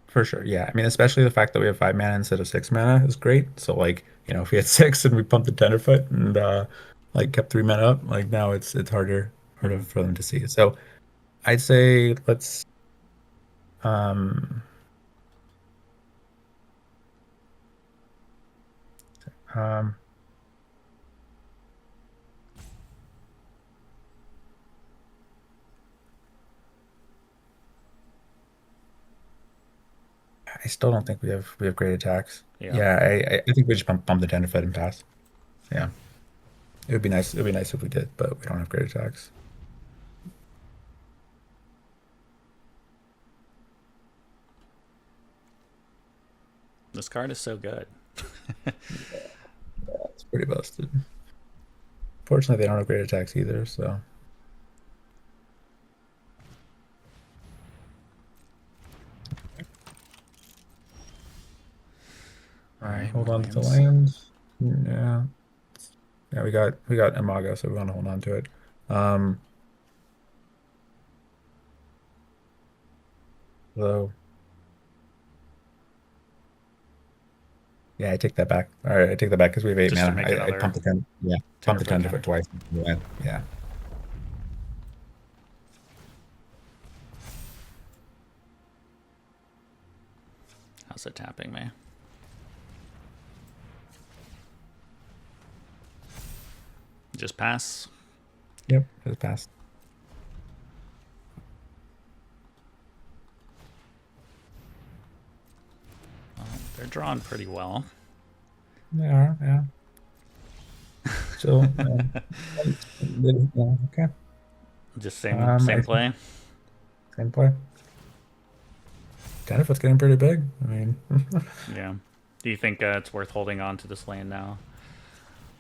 S2: For sure, yeah. I mean, especially the fact that we have 5 mana instead of 6 mana is great. So like, if we had six and we pumped the Tenderfoot and like kept 3 mana up, like now it's harder
S1: Mm-hmm.
S2: for them to see. So I'd say let's um um I still don't think we have great attacks.
S1: Yeah.
S2: Yeah, I think we just pump the Tenderfoot and pass. Yeah. It would be nice. It would be nice if we did, but we don't have great attacks.
S1: This card is so good.
S2: Yeah, it's pretty busted. Fortunately, they don't have great attacks either, so.
S1: All right,
S2: Hold
S1: more
S2: on to the
S1: lands.
S2: lands. Yeah. Yeah, we got Imago, so we want to hold on to it. Um, though, yeah, I take that back. All right, I take that back because we have eight
S1: Just to
S2: mana.
S1: make
S2: I
S1: another
S2: pumped the 10. Yeah, pumped the
S1: Tenderfoot
S2: 10 for
S1: counter.
S2: twice. Yeah, yeah.
S1: How's it tapping me? Just pass.
S2: Yep, it's passed.
S1: Well, they're drawn pretty well.
S2: Yeah, yeah. Still, yeah, okay.
S1: Just same
S2: I think
S1: play.
S2: same play. Tenderfoot's getting pretty big. I mean,
S1: Yeah. Do you think it's worth holding on to this land now?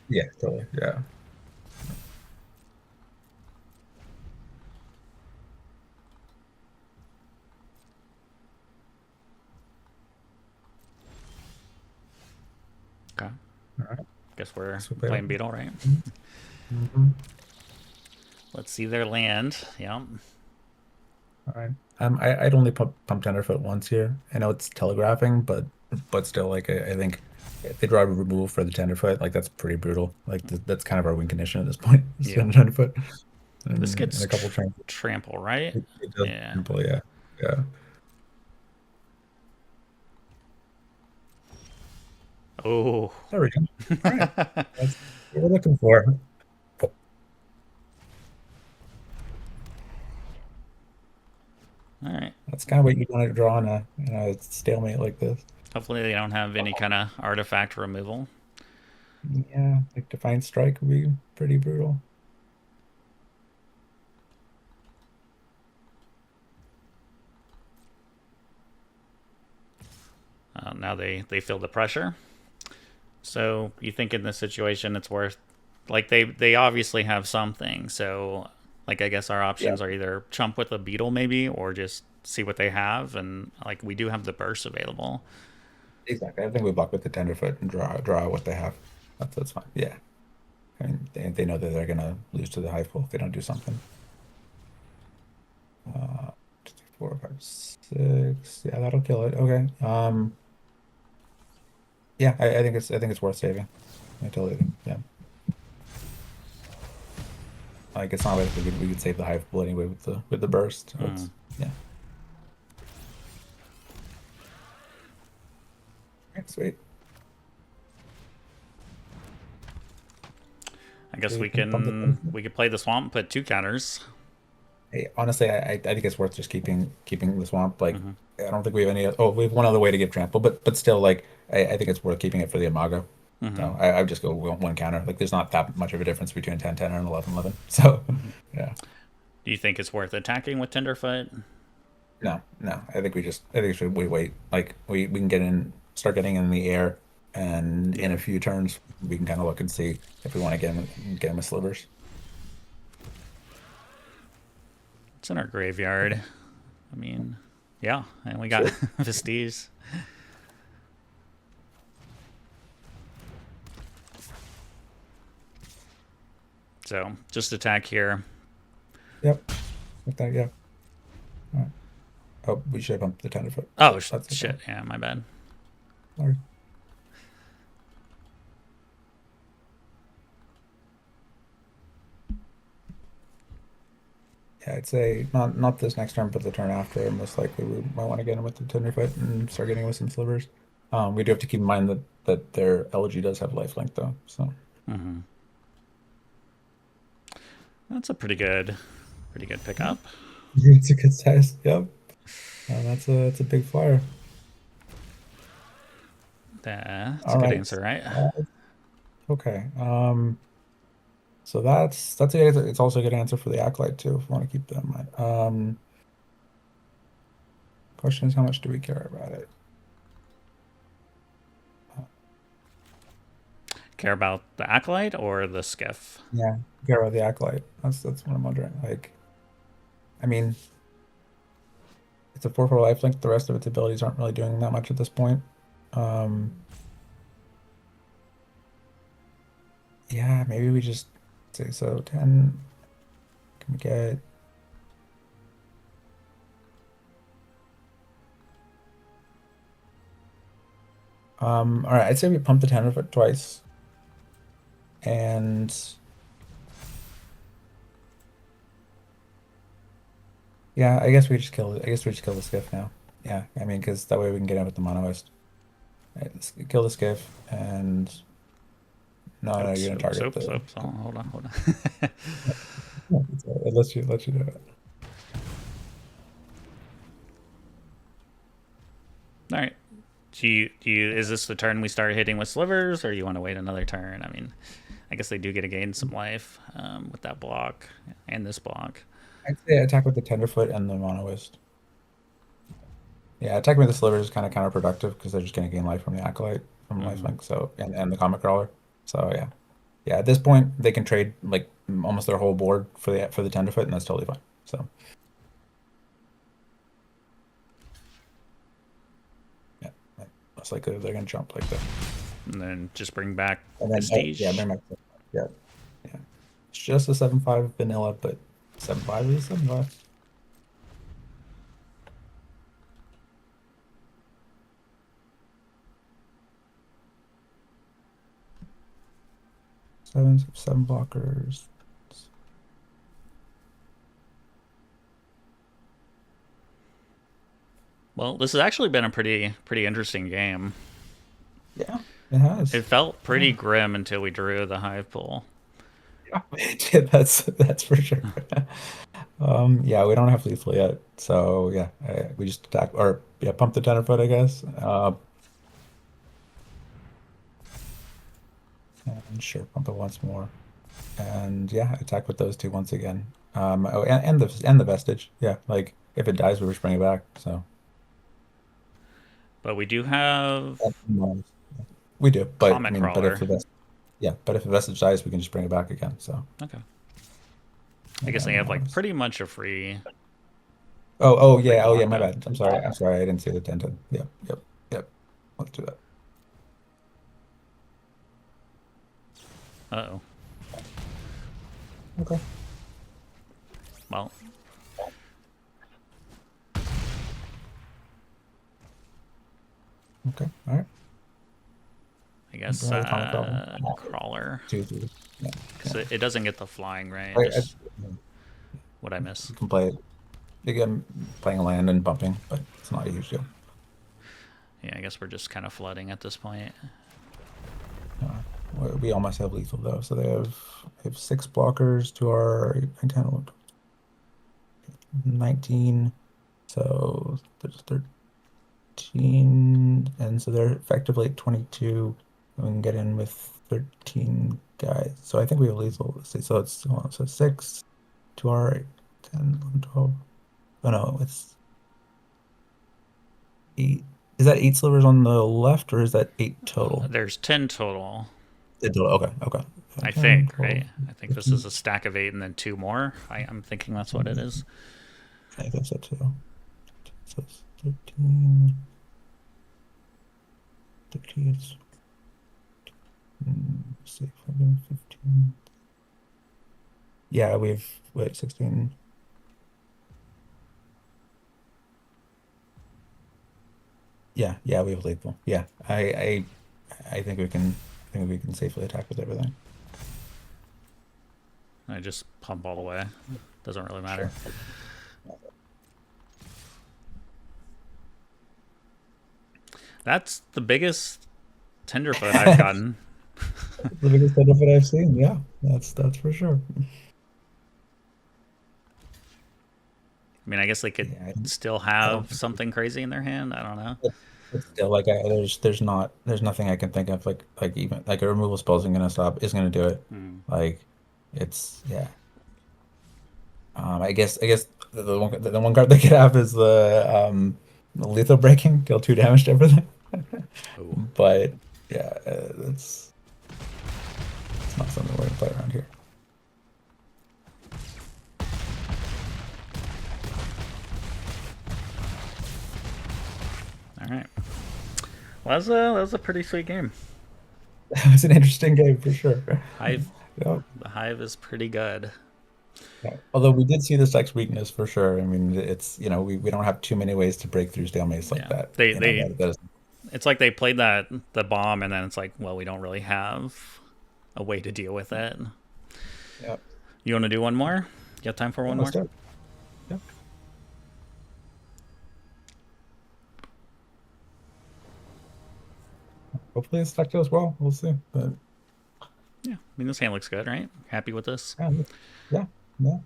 S2: yeah, totally. Yeah.
S1: Okay.
S2: All right.
S1: Guess we're
S2: So we play
S1: playing Beetle, right?
S2: Mhm.
S1: Let's see their land. Yeah.
S2: All right. I'd only pump Tenderfoot once here. I know it's telegraphing, but still, like I think if they draw a removal for the Tenderfoot, like that's pretty brutal. Like that's kind of our win condition at this point.
S1: Yeah.
S2: Spend Tenderfoot
S1: This
S2: and
S1: gets
S2: a couple trains.
S1: trample, right?
S2: It does
S1: Yeah.
S2: simple, yeah, yeah.
S1: Oh.
S2: There we go. All right, that's what we're looking for.
S1: All right.
S2: That's kind of what you want to draw in a stalemate like this.
S1: Hopefully they don't have any kind of artifact removal.
S2: Yeah, like Defiant Strike would be pretty brutal.
S1: Now they feel the pressure. So you think in this situation it's worth, like they obviously have something. So like I guess our
S2: Yeah,
S1: options are either chump with a beetle maybe, or just see what they have, and like we do have the burst available.
S2: exactly. I think we block with the Tenderfoot and draw what they have. That's fine. Yeah. I mean, they know that they're gonna lose to the high pool if they don't do something. Uh, 2, 3, 4, 5, 6. Yeah, that'll kill it. Okay. Yeah, I think it's worth saving. I totally think. Yeah. Like it's not like we could save the hive pool anyway with the burst. So
S1: Hmm.
S2: it's yeah. Okay, sweet.
S1: I guess
S2: So you
S1: we
S2: can bump the
S1: can
S2: Tenderfoot.
S1: we could play the swamp, put two counters.
S2: Hey, honestly, I think it's worth just keeping the swamp. Like,
S1: Hmm.
S2: I don't think we have any. Oh, we have one other way to give trample, but still, like, I think it's worth keeping it for the Imago.
S1: Hmm.
S2: So I would just go one counter. Like, there's not that much of a difference between 10-10 and 11-11. So,
S1: Hmm.
S2: yeah,
S1: Do you think it's worth attacking with Tenderfoot?
S2: no, no. I think we wait. Like, we can start getting in the air, and in
S1: Yeah.
S2: a few turns, we can kind of look and see if we want to get him a slivers.
S1: It's in our graveyard.
S2: Okay.
S1: I mean, yeah, and we got
S2: Sure.
S1: Vestige. So just attack here.
S2: Yep. With that, yeah. All right. Oh, we should have bumped the tenderfoot.
S1: Oh,
S2: That's okay.
S1: shit. Yeah, my bad.
S2: Sorry. Yeah, I'd say not this next turn, but the turn after. Most likely, we might want to get in with the tenderfoot and start getting with some slivers. We do have to keep in mind that their elegy does have lifelink though. So
S1: That's a pretty good pickup.
S2: it's a good size. Yep. That's a big flyer.
S1: That's a
S2: All
S1: good
S2: right.
S1: answer, right?
S2: Okay. So that's a good answer. It's also a good answer for the acolyte too, if you want to keep that in mind. Question is, how much do we care about it?
S1: Care about the acolyte or the skiff?
S2: Yeah, care about the acolyte. That's what I'm wondering. Like, I mean, it's a 4/4 lifelink. The rest of its abilities aren't really doing that much at this point. Um, yeah, maybe we just say so. 10. Can we get? All right, I'd say we pump the tenderfoot twice, and yeah, I guess we just kill. I guess we just kill the skiff now. Yeah, I mean, because that way we can get in with the monoist. Right, let's kill the skiff, and no, you're gonna target the.
S1: Oops. Oh, hold on.
S2: It lets you do it.
S1: All right. Do you is this the turn we start hitting with slivers, or you want to wait another turn? I mean, I guess they do get to gain some life with that block and this block.
S2: I'd say attack with the tenderfoot and the monoist. Yeah, attacking with the sliver is kind of counterproductive because they're just going to gain life from the acolyte from lifelink. So and the comic crawler. So yeah. At this point, they can trade like almost their whole board for the tenderfoot, and that's totally fine. So yeah, most likely they're going to jump like that.
S1: And then just bring back
S2: And then
S1: Prestige.
S2: yeah, bring back yeah. It's just a 7/5 vanilla, but 7/5 is 7/5. Seven blockers.
S1: Well, this has actually been a pretty interesting game.
S2: Yeah, it has.
S1: It felt pretty grim until we drew the hive pool.
S2: Yeah, that's for sure. Yeah, we don't have lethal yet, so yeah, we just attack or yeah, pump the tenderfoot, I guess. And sure, pump it once more, and yeah, attack with those two once again. Oh, and the vestige. Yeah, like if it dies, we just bring it back. So
S1: But we do have
S2: we do, but I
S1: comic
S2: mean, but if
S1: crawler.
S2: but if the vestige dies, we can just bring it back again. So
S1: Okay. I guess they have like pretty much a free.
S2: Oh yeah, my
S1: block
S2: bad. I'm sorry, I didn't see the 10. Yep. Let's do that.
S1: Uh-oh.
S2: Okay.
S1: Well.
S2: Okay. All right.
S1: I guess
S2: Go ahead,
S1: crawler.
S2: Two. Yeah.
S1: Because it doesn't get the flying, right?
S2: Right,
S1: Just what I miss.
S2: you can play it. Again, playing land and bumping, but it's not a huge deal.
S1: Yeah, I guess we're just kind of flooding at this point.
S2: We almost have lethal though, so they have 6 blockers to our 8, 9, 10, 11, 19. So there's 13, and so they're effectively at 22. And we can get in with 13 guys. So I think we have lethal. Let's see. So it's so 6 to our 8, 10, 11, 12. Oh no, it's 8. Is that 8 slivers on the left, or is that 8 total?
S1: There's 10 total.
S2: Okay.
S1: I think, right? I think this is a stack of 8 and then 2 more. I'm thinking that's what it is.
S2: I think so too. So it's 13, 13, let's see, 14, 15. Yeah, we've, wait, 16. Yeah, yeah, we have lethal. Yeah, I think we can, I think we can safely attack with everything.
S1: I just pump all the way. Doesn't really matter.
S2: Sure.
S1: That's the biggest tenderfoot I've gotten.
S2: The biggest benefit I've seen. Yeah, that's for sure.
S1: I mean, I guess they could
S2: Yeah,
S1: still
S2: I don't
S1: have
S2: think
S1: something crazy in their hand. I don't know.
S2: it's still like there's nothing I can think of like even like a removal spell isn't gonna do it.
S1: Hmm.
S2: Like it's yeah. I guess the one card they could have is the lethal breaking, deal 2 damage to everything.
S1: Oh,
S2: But yeah, it's not something we're gonna play around here.
S1: all right. Well, that was a pretty sweet game.
S2: It was an interesting game for sure.
S1: Hive,
S2: Yeah.
S1: the Hive is pretty good.
S2: Yeah. Although we did see the sex weakness for sure. I mean, it's we don't have too many ways to break through stalemates like
S1: Yeah,
S2: that.
S1: they
S2: You know
S1: they.
S2: that is
S1: It's like they played the bomb, and then it's like, well, we don't really have a way to deal with it.
S2: yeah.
S1: You want to do one more? You got time for
S2: Yeah,
S1: one
S2: let's
S1: more?
S2: do it. Yeah. Hopefully it's stuck to us well. We'll see. But
S1: Yeah. I mean, this hand looks good, right? Happy with this?
S2: yeah, yeah, yeah.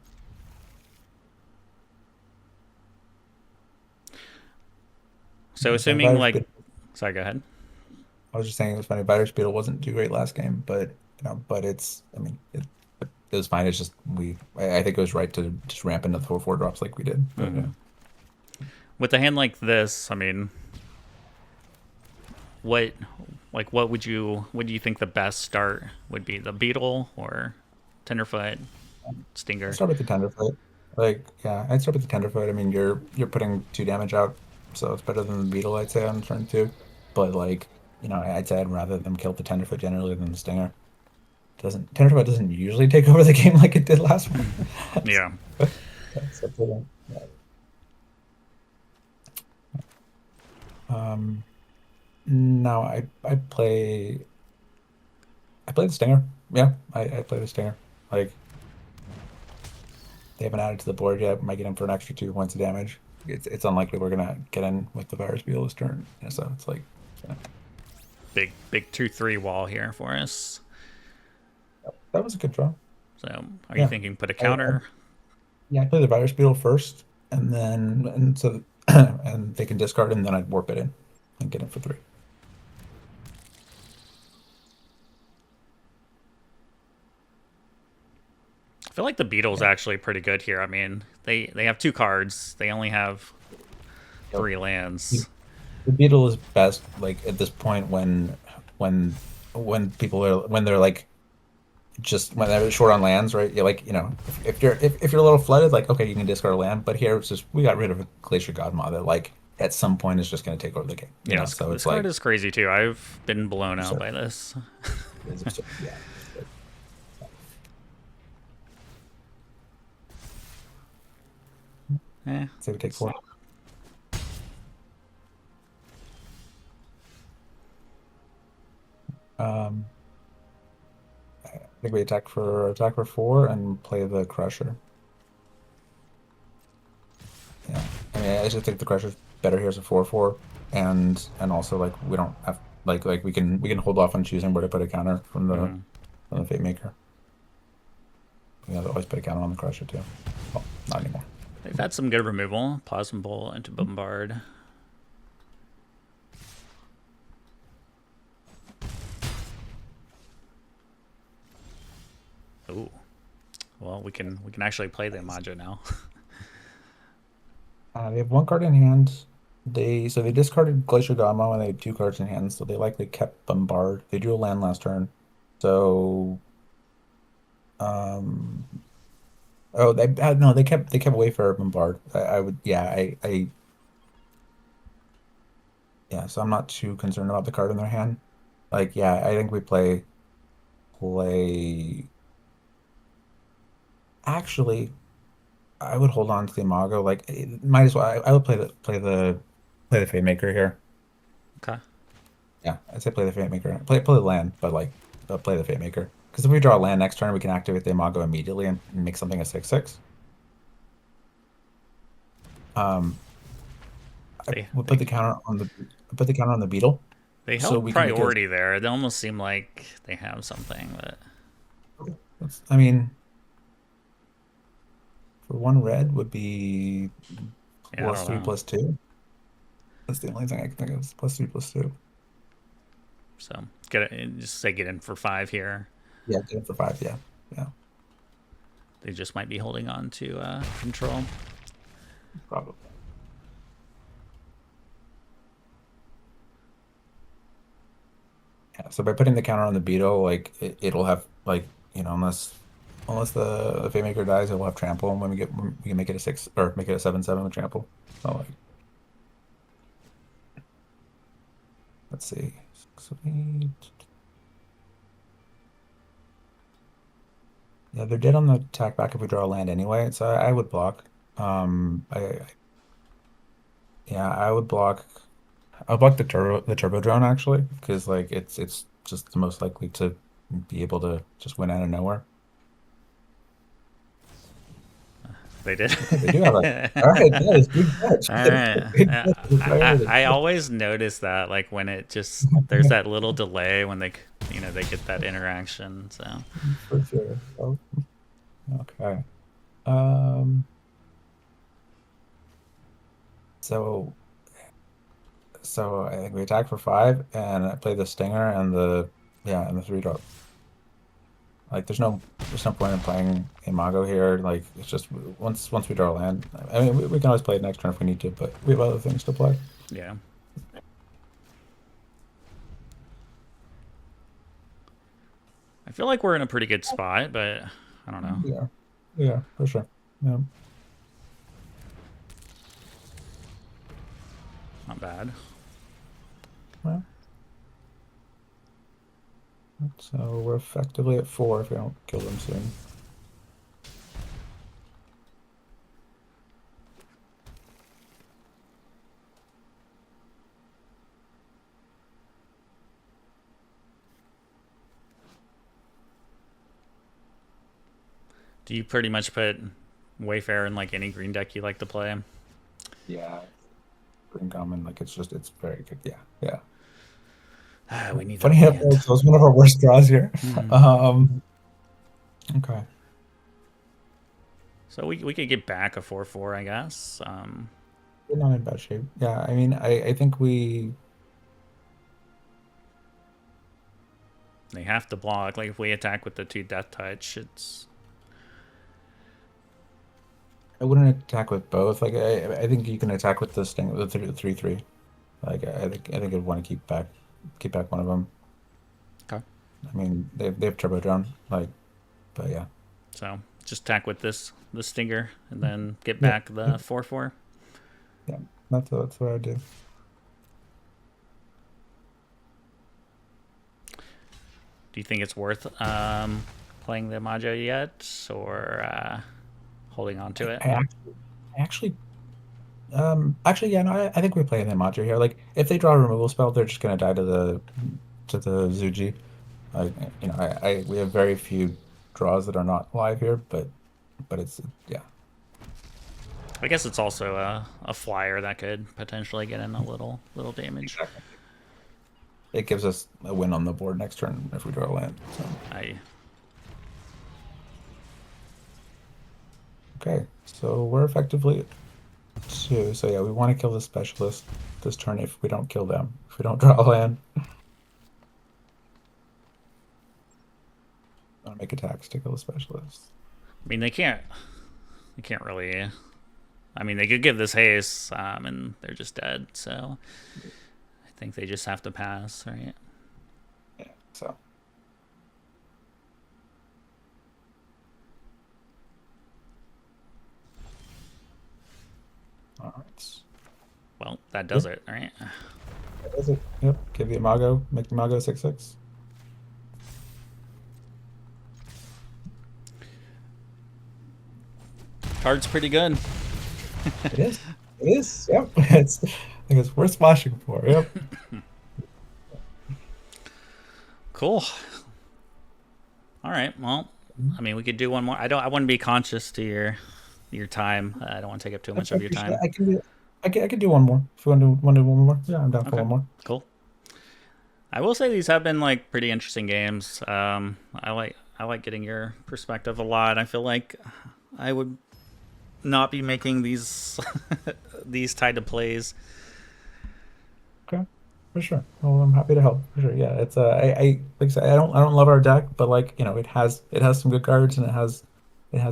S1: So
S2: It's funny,
S1: assuming like, sorry, go ahead.
S2: I was just saying it was funny. Virus Beetle wasn't too great last game, but but it's I mean it was fine. It's just I think it was right to just ramp into the 4/4 drops like we did. But
S1: Hmm.
S2: yeah.
S1: With a hand like this, I mean, what, like, what do you think the best start would be? The Beetle or Tenderfoot,
S2: I'd
S1: Stinger?
S2: start with the Tenderfoot. Like, yeah, I'd start with the Tenderfoot. I mean, you're putting 2 damage out, so it's better than the Beetle, I'd say, on turn 2. But like, I'd say I'd rather them kill the Tenderfoot generally than the Stinger. Doesn't Tenderfoot doesn't usually take over the game like it did last one.
S1: Yeah.
S2: That's up to them. Yeah. Um, no, I play the Stinger. Yeah, I play the Stinger. Like they haven't added to the board yet. Might get in for an extra 2 points of damage. It's unlikely we're gonna get in with the Virus Beetle this turn. So it's like, yeah.
S1: Big 2/3 wall here for us.
S2: That was a good draw.
S1: So are you
S2: Yeah,
S1: thinking put a
S2: I
S1: counter?
S2: yeah, I play the Virus Beetle first, and so and they can discard, and then I'd warp it in and get it for 3.
S1: I feel like the Beetle's
S2: Yeah.
S1: actually pretty good here. I mean, they have 2 cards. They only have
S2: Yep.
S1: 3 lands.
S2: The Beetle is best like at this point when when they're like just when they're short on lands, right? You're like, if you're a little flooded, like okay, you can discard a land, but here it's just we got rid of a Glacier Godmaw that like at some point is just going to take over the game,
S1: Yeah,
S2: So
S1: this
S2: it's
S1: card
S2: like,
S1: is crazy too. I've been blown out
S2: so,
S1: by this.
S2: yeah.
S1: Eh,
S2: So we take 4. Um, I think we attack for 4 and play the Crusher. Yeah, I mean, I just think the Crusher's better here as a 4/4, and also like we don't have like we can hold off on choosing where to put a counter
S1: mhm.
S2: from the Fate Maker. We can always put a counter on the Crusher too. Well, not anymore.
S1: They've had some good removal. Plasma Bolt into Bombard. Ooh. Well, we can actually play the Imago now.
S2: They have 1 card in hand. They discarded Glacier Gamo and they had 2 cards in hand, so they likely kept Bombard. They drew a land last turn, so um, Oh, they no, they kept Wayfarer Bombard. I would, yeah, yeah. So I'm not too concerned about the card in their hand. Like, yeah, I think we play. Actually, I would hold on to the Imago. Like, might as well. I would play the Fate Maker here.
S1: Okay.
S2: Yeah, I'd say play the Fate Maker. Play the land, but like, play the Fate Maker. Because if we draw a land next turn, we can activate the Imago immediately and make something a 6/6. Um, I
S1: They
S2: would
S1: they
S2: put the counter on the Beetle,
S1: they
S2: so
S1: held
S2: we can make it.
S1: priority there. It almost seemed like they have something, but
S2: I mean, for one red would be
S1: yeah, I
S2: plus
S1: don't
S2: three
S1: know.
S2: plus two. That's the only thing I can think of is plus three plus two.
S1: So get it, just say get in for 5 here.
S2: Yeah, get it for five. Yeah, yeah,
S1: They just might be holding on to control.
S2: probably. Yeah. So by putting the counter on the Beetle, like it'll have like unless the Fate Maker dies, it'll have trample, and when we can make it a 6 or make it a 7/7 with trample. So like, let's see. Sweet. Yeah, they're dead on the attack back if we draw a land anyway, so I would block. Yeah, I'll block the turbo drone actually, because like it's just the most likely to be able to just win out of nowhere.
S1: They did.
S2: Okay, they do have a. All right, nice, good catch.
S1: All right.
S2: Good catch with priority.
S1: I always notice that, like when it just there's that little delay when they get that interaction. So
S2: For sure. Oh, okay. Um. So I think we attack for five, and I play the stinger and the 3 drop. Like, there's no point in playing Imago here. Like, it's just once we draw a land. I mean, we can always play it next turn if we need to, but we have other things to play.
S1: yeah, I feel like we're in a pretty good spot, but I don't know.
S2: Yeah, yeah, for sure. Yeah.
S1: Not bad.
S2: Well, so we're effectively at 4 if we don't kill them soon.
S1: Do you pretty much put Wayfarer in like any green deck you like to play?
S2: Yeah, green common, like it's very good. Yeah, yeah.
S1: We need
S2: Funny
S1: that
S2: enough,
S1: land.
S2: that was one of our worst draws here. Okay.
S1: So we could get back a 4/4, I guess.
S2: We're not in bad shape. Yeah, I mean, I think
S1: They have to block. Like if we attack with the 2 Death Touch, it's
S2: I wouldn't attack with both. Like, I think you can attack with the sting, the 3/3. Like, I think I'd want to keep back one of them.
S1: okay.
S2: I mean, they have turbo drone. Like, but yeah,
S1: So just attack with the Stinger and then get
S2: yeah,
S1: back the 4/4.
S2: yeah. That's what I do.
S1: Do you think it's worth playing the Majo yet, or holding on to it?
S2: I actually, yeah, no, I think we play the Macho here. Like, if they draw a removal spell, they're just gonna die to the Zuji. Like, we have very few draws that are not live here, but it's yeah,
S1: I guess it's also a flyer that could potentially get in a little damage.
S2: exactly. It gives us a win on the board next turn if we draw a land. So
S1: I
S2: okay, so we're effectively 2. So yeah, we want to kill the specialist this turn if we don't kill them. If we don't draw a land, want to make attacks to kill the specialist.
S1: mean they can't really. I mean they could give this haste and they're just dead. So I think they just have to pass, right?
S2: Yeah, so.
S1: Well, that
S2: Yeah,
S1: does it, right?
S2: that does it. Yep. Give the Imago, make the Imago 6/6.
S1: Card's pretty good.
S2: It is. It is. Yep. It's. I think it's worth splashing for. Yep.
S1: Cool. All right. Well, I mean, we could do one more. I want to be conscious to your time. I don't want to take up too much
S2: I
S1: of your
S2: appreciate it.
S1: time.
S2: I can do. I can do one more. If you want to do one more, yeah, I'm down for
S1: Okay.
S2: one more.
S1: Cool. I will say these have been like pretty interesting games. I like getting your perspective a lot. I feel like I would not be making these these type of plays.
S2: Okay, for sure. Well, I'm happy to help. For sure. Yeah, it's I like I said, I don't love our deck, but like it has some good cards and it has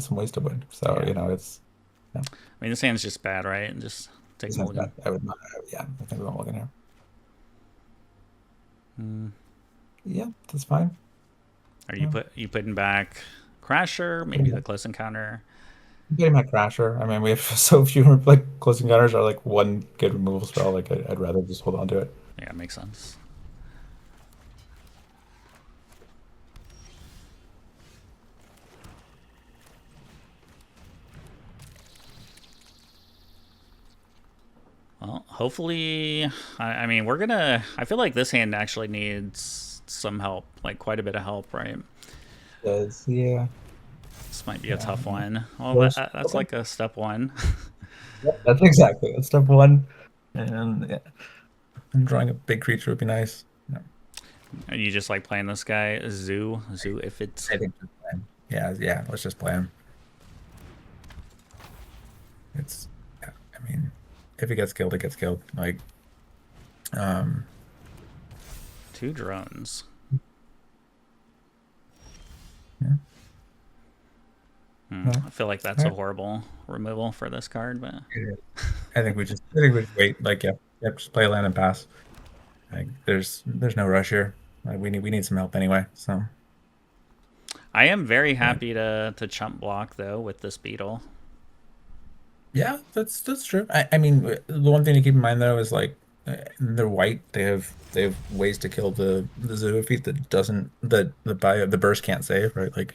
S2: some ways to win. So
S1: Yeah.
S2: it's yeah,
S1: I mean, this hand's just bad, right? And just take
S2: this sounds
S1: mulligan.
S2: bad. I would not. Yeah, I think we're all looking here.
S1: Mm.
S2: Yeah, that's fine.
S1: Are
S2: Yeah,
S1: you putting back Crasher?
S2: getting
S1: Maybe the
S2: my,
S1: close encounter.
S2: getting my Crasher. I mean, we have so few like closing counters are like one good removal spell. Like I'd rather just hold on to it.
S1: Yeah, makes sense. Well, hopefully, I mean, we're gonna. I feel like this hand actually needs some help, like quite a bit of help, right?
S2: Does yeah,
S1: This might be a
S2: yeah.
S1: tough one. Well,
S2: Worst.
S1: that's
S2: Okay.
S1: like a step one.
S2: Yep, that's step one. And yeah, and drawing a big creature would be nice. Yeah,
S1: You just like playing this guy, Zoo. If it's
S2: I think just play him. Yeah, yeah. Let's just play him. It's. Yeah, I mean, if he gets killed, it gets killed. Like, um,
S1: two drones.
S2: yeah. No.
S1: I feel like that's
S2: All
S1: a
S2: right.
S1: horrible removal for this card, but
S2: I think we just wait. Like, yeah, just play land and pass. Like, there's no rush here. Like, we need some help anyway. So,
S1: I am very
S2: but
S1: happy to chump block though with this beetle.
S2: yeah, that's true. I mean, the one thing to keep in mind though is like they're white. They have ways to kill the Zoophyte that doesn't the burst can't save, right? Like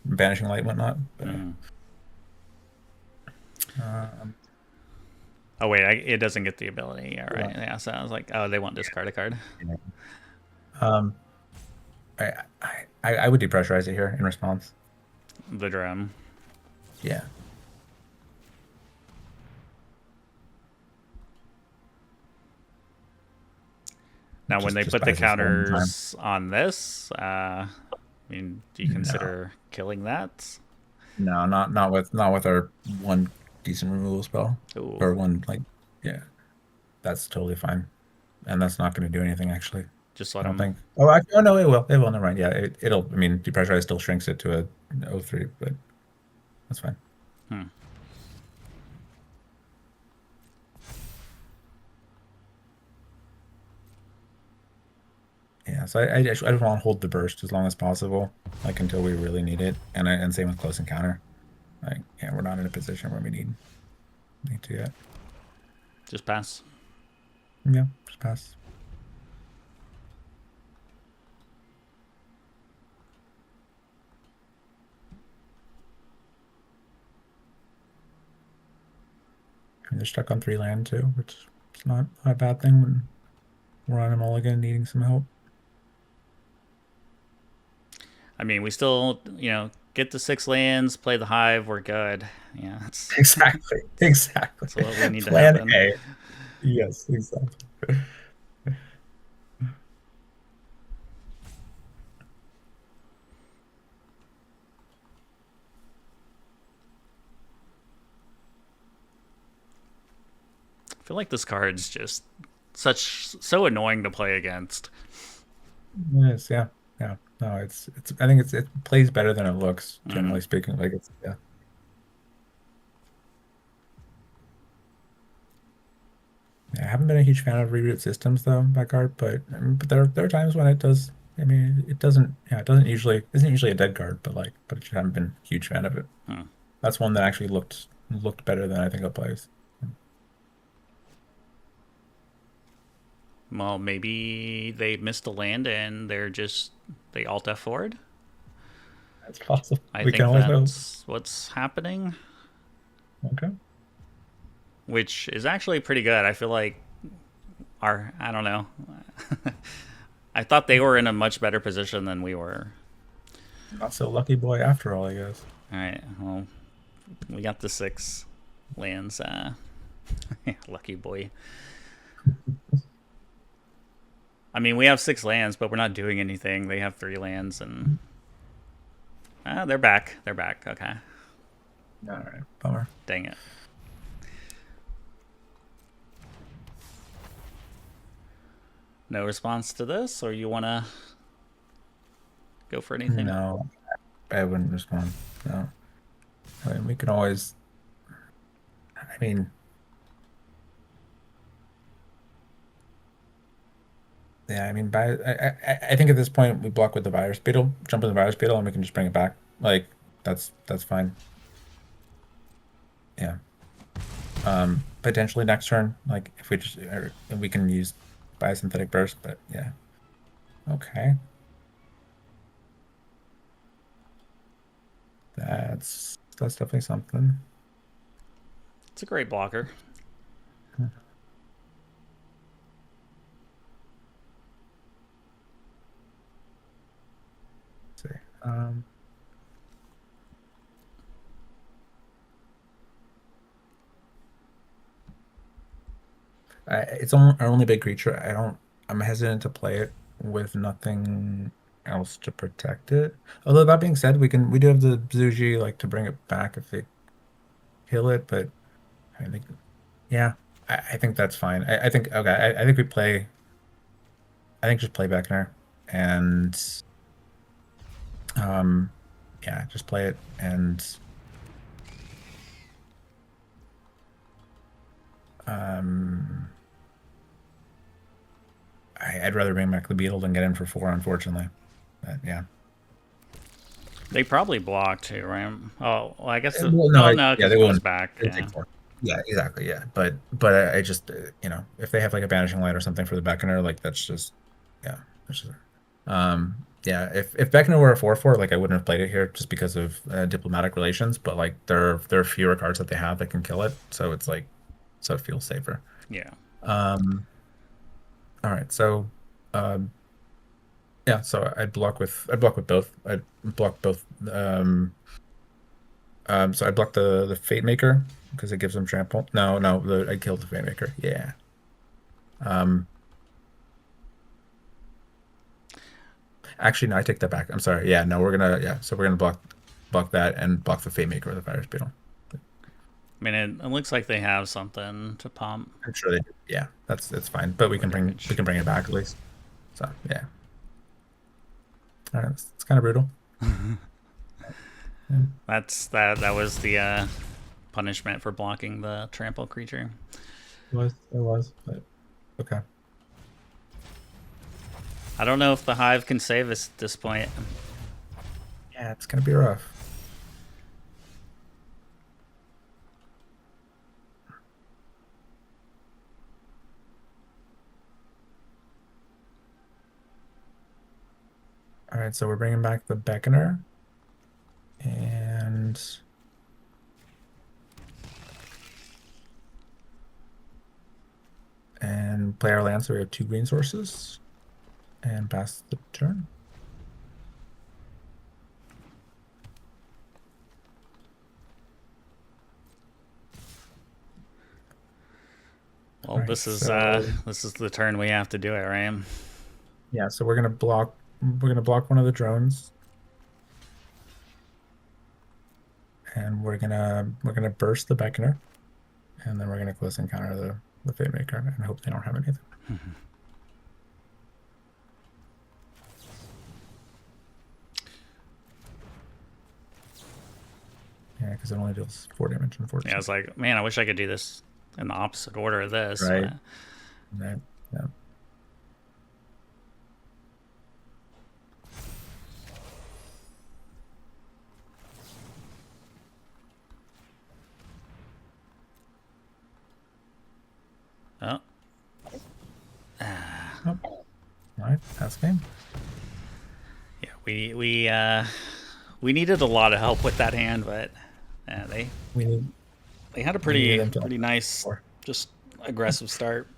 S2: banishing light and whatnot. But
S1: Mm.
S2: um,
S1: Oh wait, it doesn't get the ability. Yeah, right.
S2: yeah,
S1: Yeah, so I was like, oh, they won't discard a card.
S2: yeah. Um, I would depressurize it here in response.
S1: The drum.
S2: Yeah,
S1: Now, when they
S2: just
S1: put the
S2: buys us a little time.
S1: counters on this, I mean, do you
S2: No,
S1: consider killing that?
S2: no, not with our one decent removal spell
S1: Ooh,
S2: or one like yeah, that's totally fine, and that's not going to do anything actually.
S1: just
S2: I
S1: let
S2: don't
S1: them.
S2: think. Oh, actually, oh no, it will. It will. Never mind. Yeah, it'll. I mean, depressurize still shrinks it to a 03, but that's fine.
S1: Hmm.
S2: Yeah. So I just want to hold the burst as long as possible, like until we really need it, and same with close encounter. Like, yeah, we're not in a position where we need to yet.
S1: Just pass.
S2: Yeah, just pass. And they're stuck on 3 land too, which is not a bad thing when we're on a mulligan needing some help.
S1: I mean, we still, get the 6 lands, play the hive, we're good. Yeah,
S2: Exactly. Exactly.
S1: that's what we need to
S2: Plan
S1: happen.
S2: A. Yes, exactly.
S1: I feel like this card's just so annoying to play against.
S2: Yes, yeah, yeah. No, it's. I think it plays better than it looks,
S1: Mm.
S2: generally speaking. Like it's yeah. Yeah, I haven't been a huge fan of reroute systems though, that card, but there are times when it does. I mean, it doesn't. Yeah, it doesn't usually isn't usually a dead card, but I just haven't been a huge fan of it.
S1: Hmm.
S2: That's one that actually looked better than I think it plays.
S1: Well, maybe they missed a land and they alt F forward.
S2: That's possible.
S1: I
S2: We can
S1: think
S2: always hope.
S1: that's what's happening,
S2: Okay.
S1: which is actually pretty good. I feel like I don't know. I thought they were in a much better position than we were.
S2: Not so lucky boy after all, I guess.
S1: All right, well, we got the 6 lands. Lucky boy. I mean, we have 6 lands, but we're not doing anything. They have 3 lands, and they're back. They're back. Okay.
S2: All right. Bummer.
S1: Dang it. No response to this, or you want to go for anything?
S2: No, I wouldn't respond. No. I mean, we can always. I mean, yeah. I mean, I think at this point we block with the virus beetle, jump in the virus beetle, and we can just bring it back. Like that's fine. Yeah. Potentially next turn, like if we just we can use biosynthetic burst, but yeah. Okay. That's definitely something.
S1: It's a great blocker.
S2: Let's see. It's our only big creature. I'm hesitant to play it with nothing else to protect it. Although that being said, we do have the Zuji like to bring it back if they kill it, but I think yeah, I think that's fine. I think okay, I think we play I think just play Beckner and yeah, just play it and um I'd rather bring back the beetle than get in for 4, unfortunately. But yeah.
S1: They probably block too, right? Oh, well, I guess.
S2: Well, no,
S1: No,
S2: yeah,
S1: because
S2: they
S1: it goes
S2: won't.
S1: back.
S2: It'll
S1: Yeah.
S2: take 4. Yeah, exactly. Yeah, but I just if they have like a banishing light or something for the Beckoner, like that's just yeah, that's just, yeah. If Beckoner were a 4/4, like I wouldn't have played it here just because of diplomatic relations. But like there are fewer cards that they have that can kill it, so it's like so it feels safer.
S1: Yeah.
S2: All right, so yeah, so I'd block with both. I'd block both. So I blocked the Fate Maker because it gives them trample. No, I killed the Fate Maker. Yeah. Actually, no, I take that back. I'm sorry. Yeah, no, so we're gonna block that and block the Fate Maker with the Fire Beetle.
S1: I mean, it looks like they have something to pump.
S2: I'm sure they do. Yeah, that's fine. But we can bring it back at least. So yeah. All right, it's kind of brutal. Yeah.
S1: That was the punishment for blocking the trample creature.
S2: It was, but okay.
S1: I don't know if the hive can save us at this point.
S2: Yeah, it's gonna be rough. All right, so we're bringing back the Beckoner. And play our land, so we have 2 green sources. And pass the turn.
S1: Well, right, this is the turn we have to do it, right?
S2: Yeah, so we're gonna block one of the drones. And we're gonna burst the Beckoner. And then we're gonna close encounter the Fate Maker and hope they don't have anything. Yeah, because it only deals 4 damage, unfortunately.
S1: Yeah, I was like, man, I wish I could do this in the opposite order of this.
S2: Right. Right. Yeah.
S1: Oh.
S2: All right, that's game.
S1: Yeah, we needed a lot of help with that hand, but they
S2: We need
S1: they had a
S2: we needed them
S1: pretty nice,
S2: to.
S1: just aggressive start.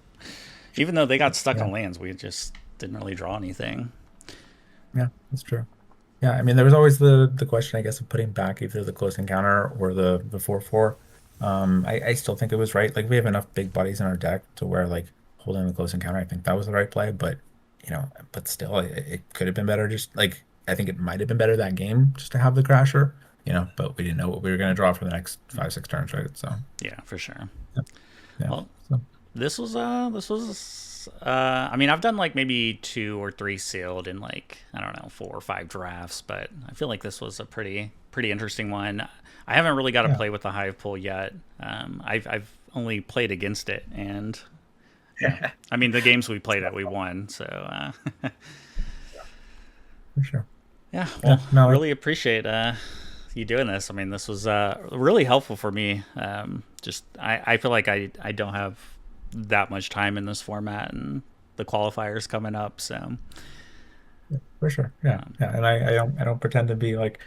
S1: Even though they got stuck
S2: Yeah,
S1: on lands, we just didn't really draw anything.
S2: yeah, that's true. Yeah, I mean, there was always the question, I guess, of putting back either the close encounter or the 4/4. I still think it was right. Like we have enough big bodies in our deck to where like holding the close encounter, I think that was the right play. But but still, it could have been better. Just like I think it might have been better that game just to have the crasher. But we didn't know what we were going to draw for the next 5, 6 turns, right? So
S1: Yeah, for sure.
S2: yeah, yeah.
S1: Well,
S2: So
S1: I mean, I've done like maybe 2 or 3 sealed in like, I don't know, 4 or 5 drafts, but I feel like this was a pretty interesting one. I haven't really got to
S2: yeah,
S1: play with the hive pool yet. I've only played against it, and I mean the games we played it, we won. So
S2: for sure.
S1: yeah,
S2: Yeah,
S1: well,
S2: no,
S1: really appreciate you doing this. I mean, this was really helpful for me. Just I feel like I don't have that much time in this format, and the qualifiers coming up. So
S2: for sure. Yeah, yeah. And I don't pretend to be like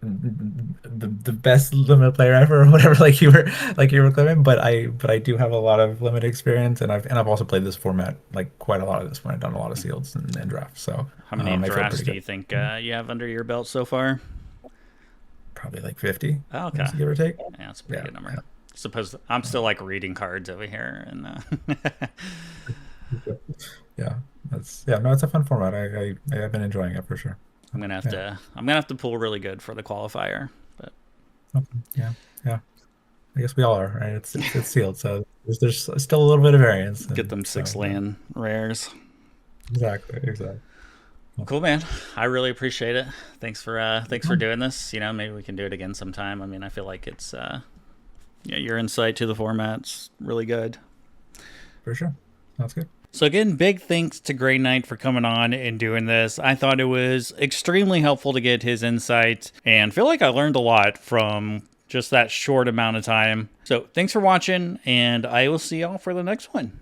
S2: the best limit player ever or whatever like you were claiming, but I do have a lot of limit experience, and I've also played this format like quite a lot of this when I've done a lot of seals and drafts. So
S1: how many
S2: I feel
S1: drafts
S2: pretty
S1: do
S2: good.
S1: you think you have under your belt so far?
S2: Probably like 50,
S1: Oh,
S2: I
S1: okay.
S2: guess, give or take.
S1: Yeah, that's a pretty
S2: Yeah,
S1: good number.
S2: yeah.
S1: Suppose I'm still like reading cards over here, and
S2: Yeah, no, it's a fun format. I have been enjoying it for sure. Yeah.
S1: I'm gonna have to pull really good for the qualifier, but
S2: Okay. Yeah, yeah. I guess we all are, right? It's sealed, so there's still a little bit of variance,
S1: get
S2: and
S1: them
S2: so
S1: 6 land rares.
S2: exactly.
S1: Cool, man. I really appreciate it. Thanks for doing this. Maybe we can do it again sometime. I mean, I feel like it's yeah, your insight to the format's really good.
S2: For sure. Sounds good.
S1: So again, big thanks to Greyknight for coming on and doing this. I thought it was extremely helpful to get his insight and feel like I learned a lot from just that short amount of time. So thanks for watching, and I will see y'all for the next one.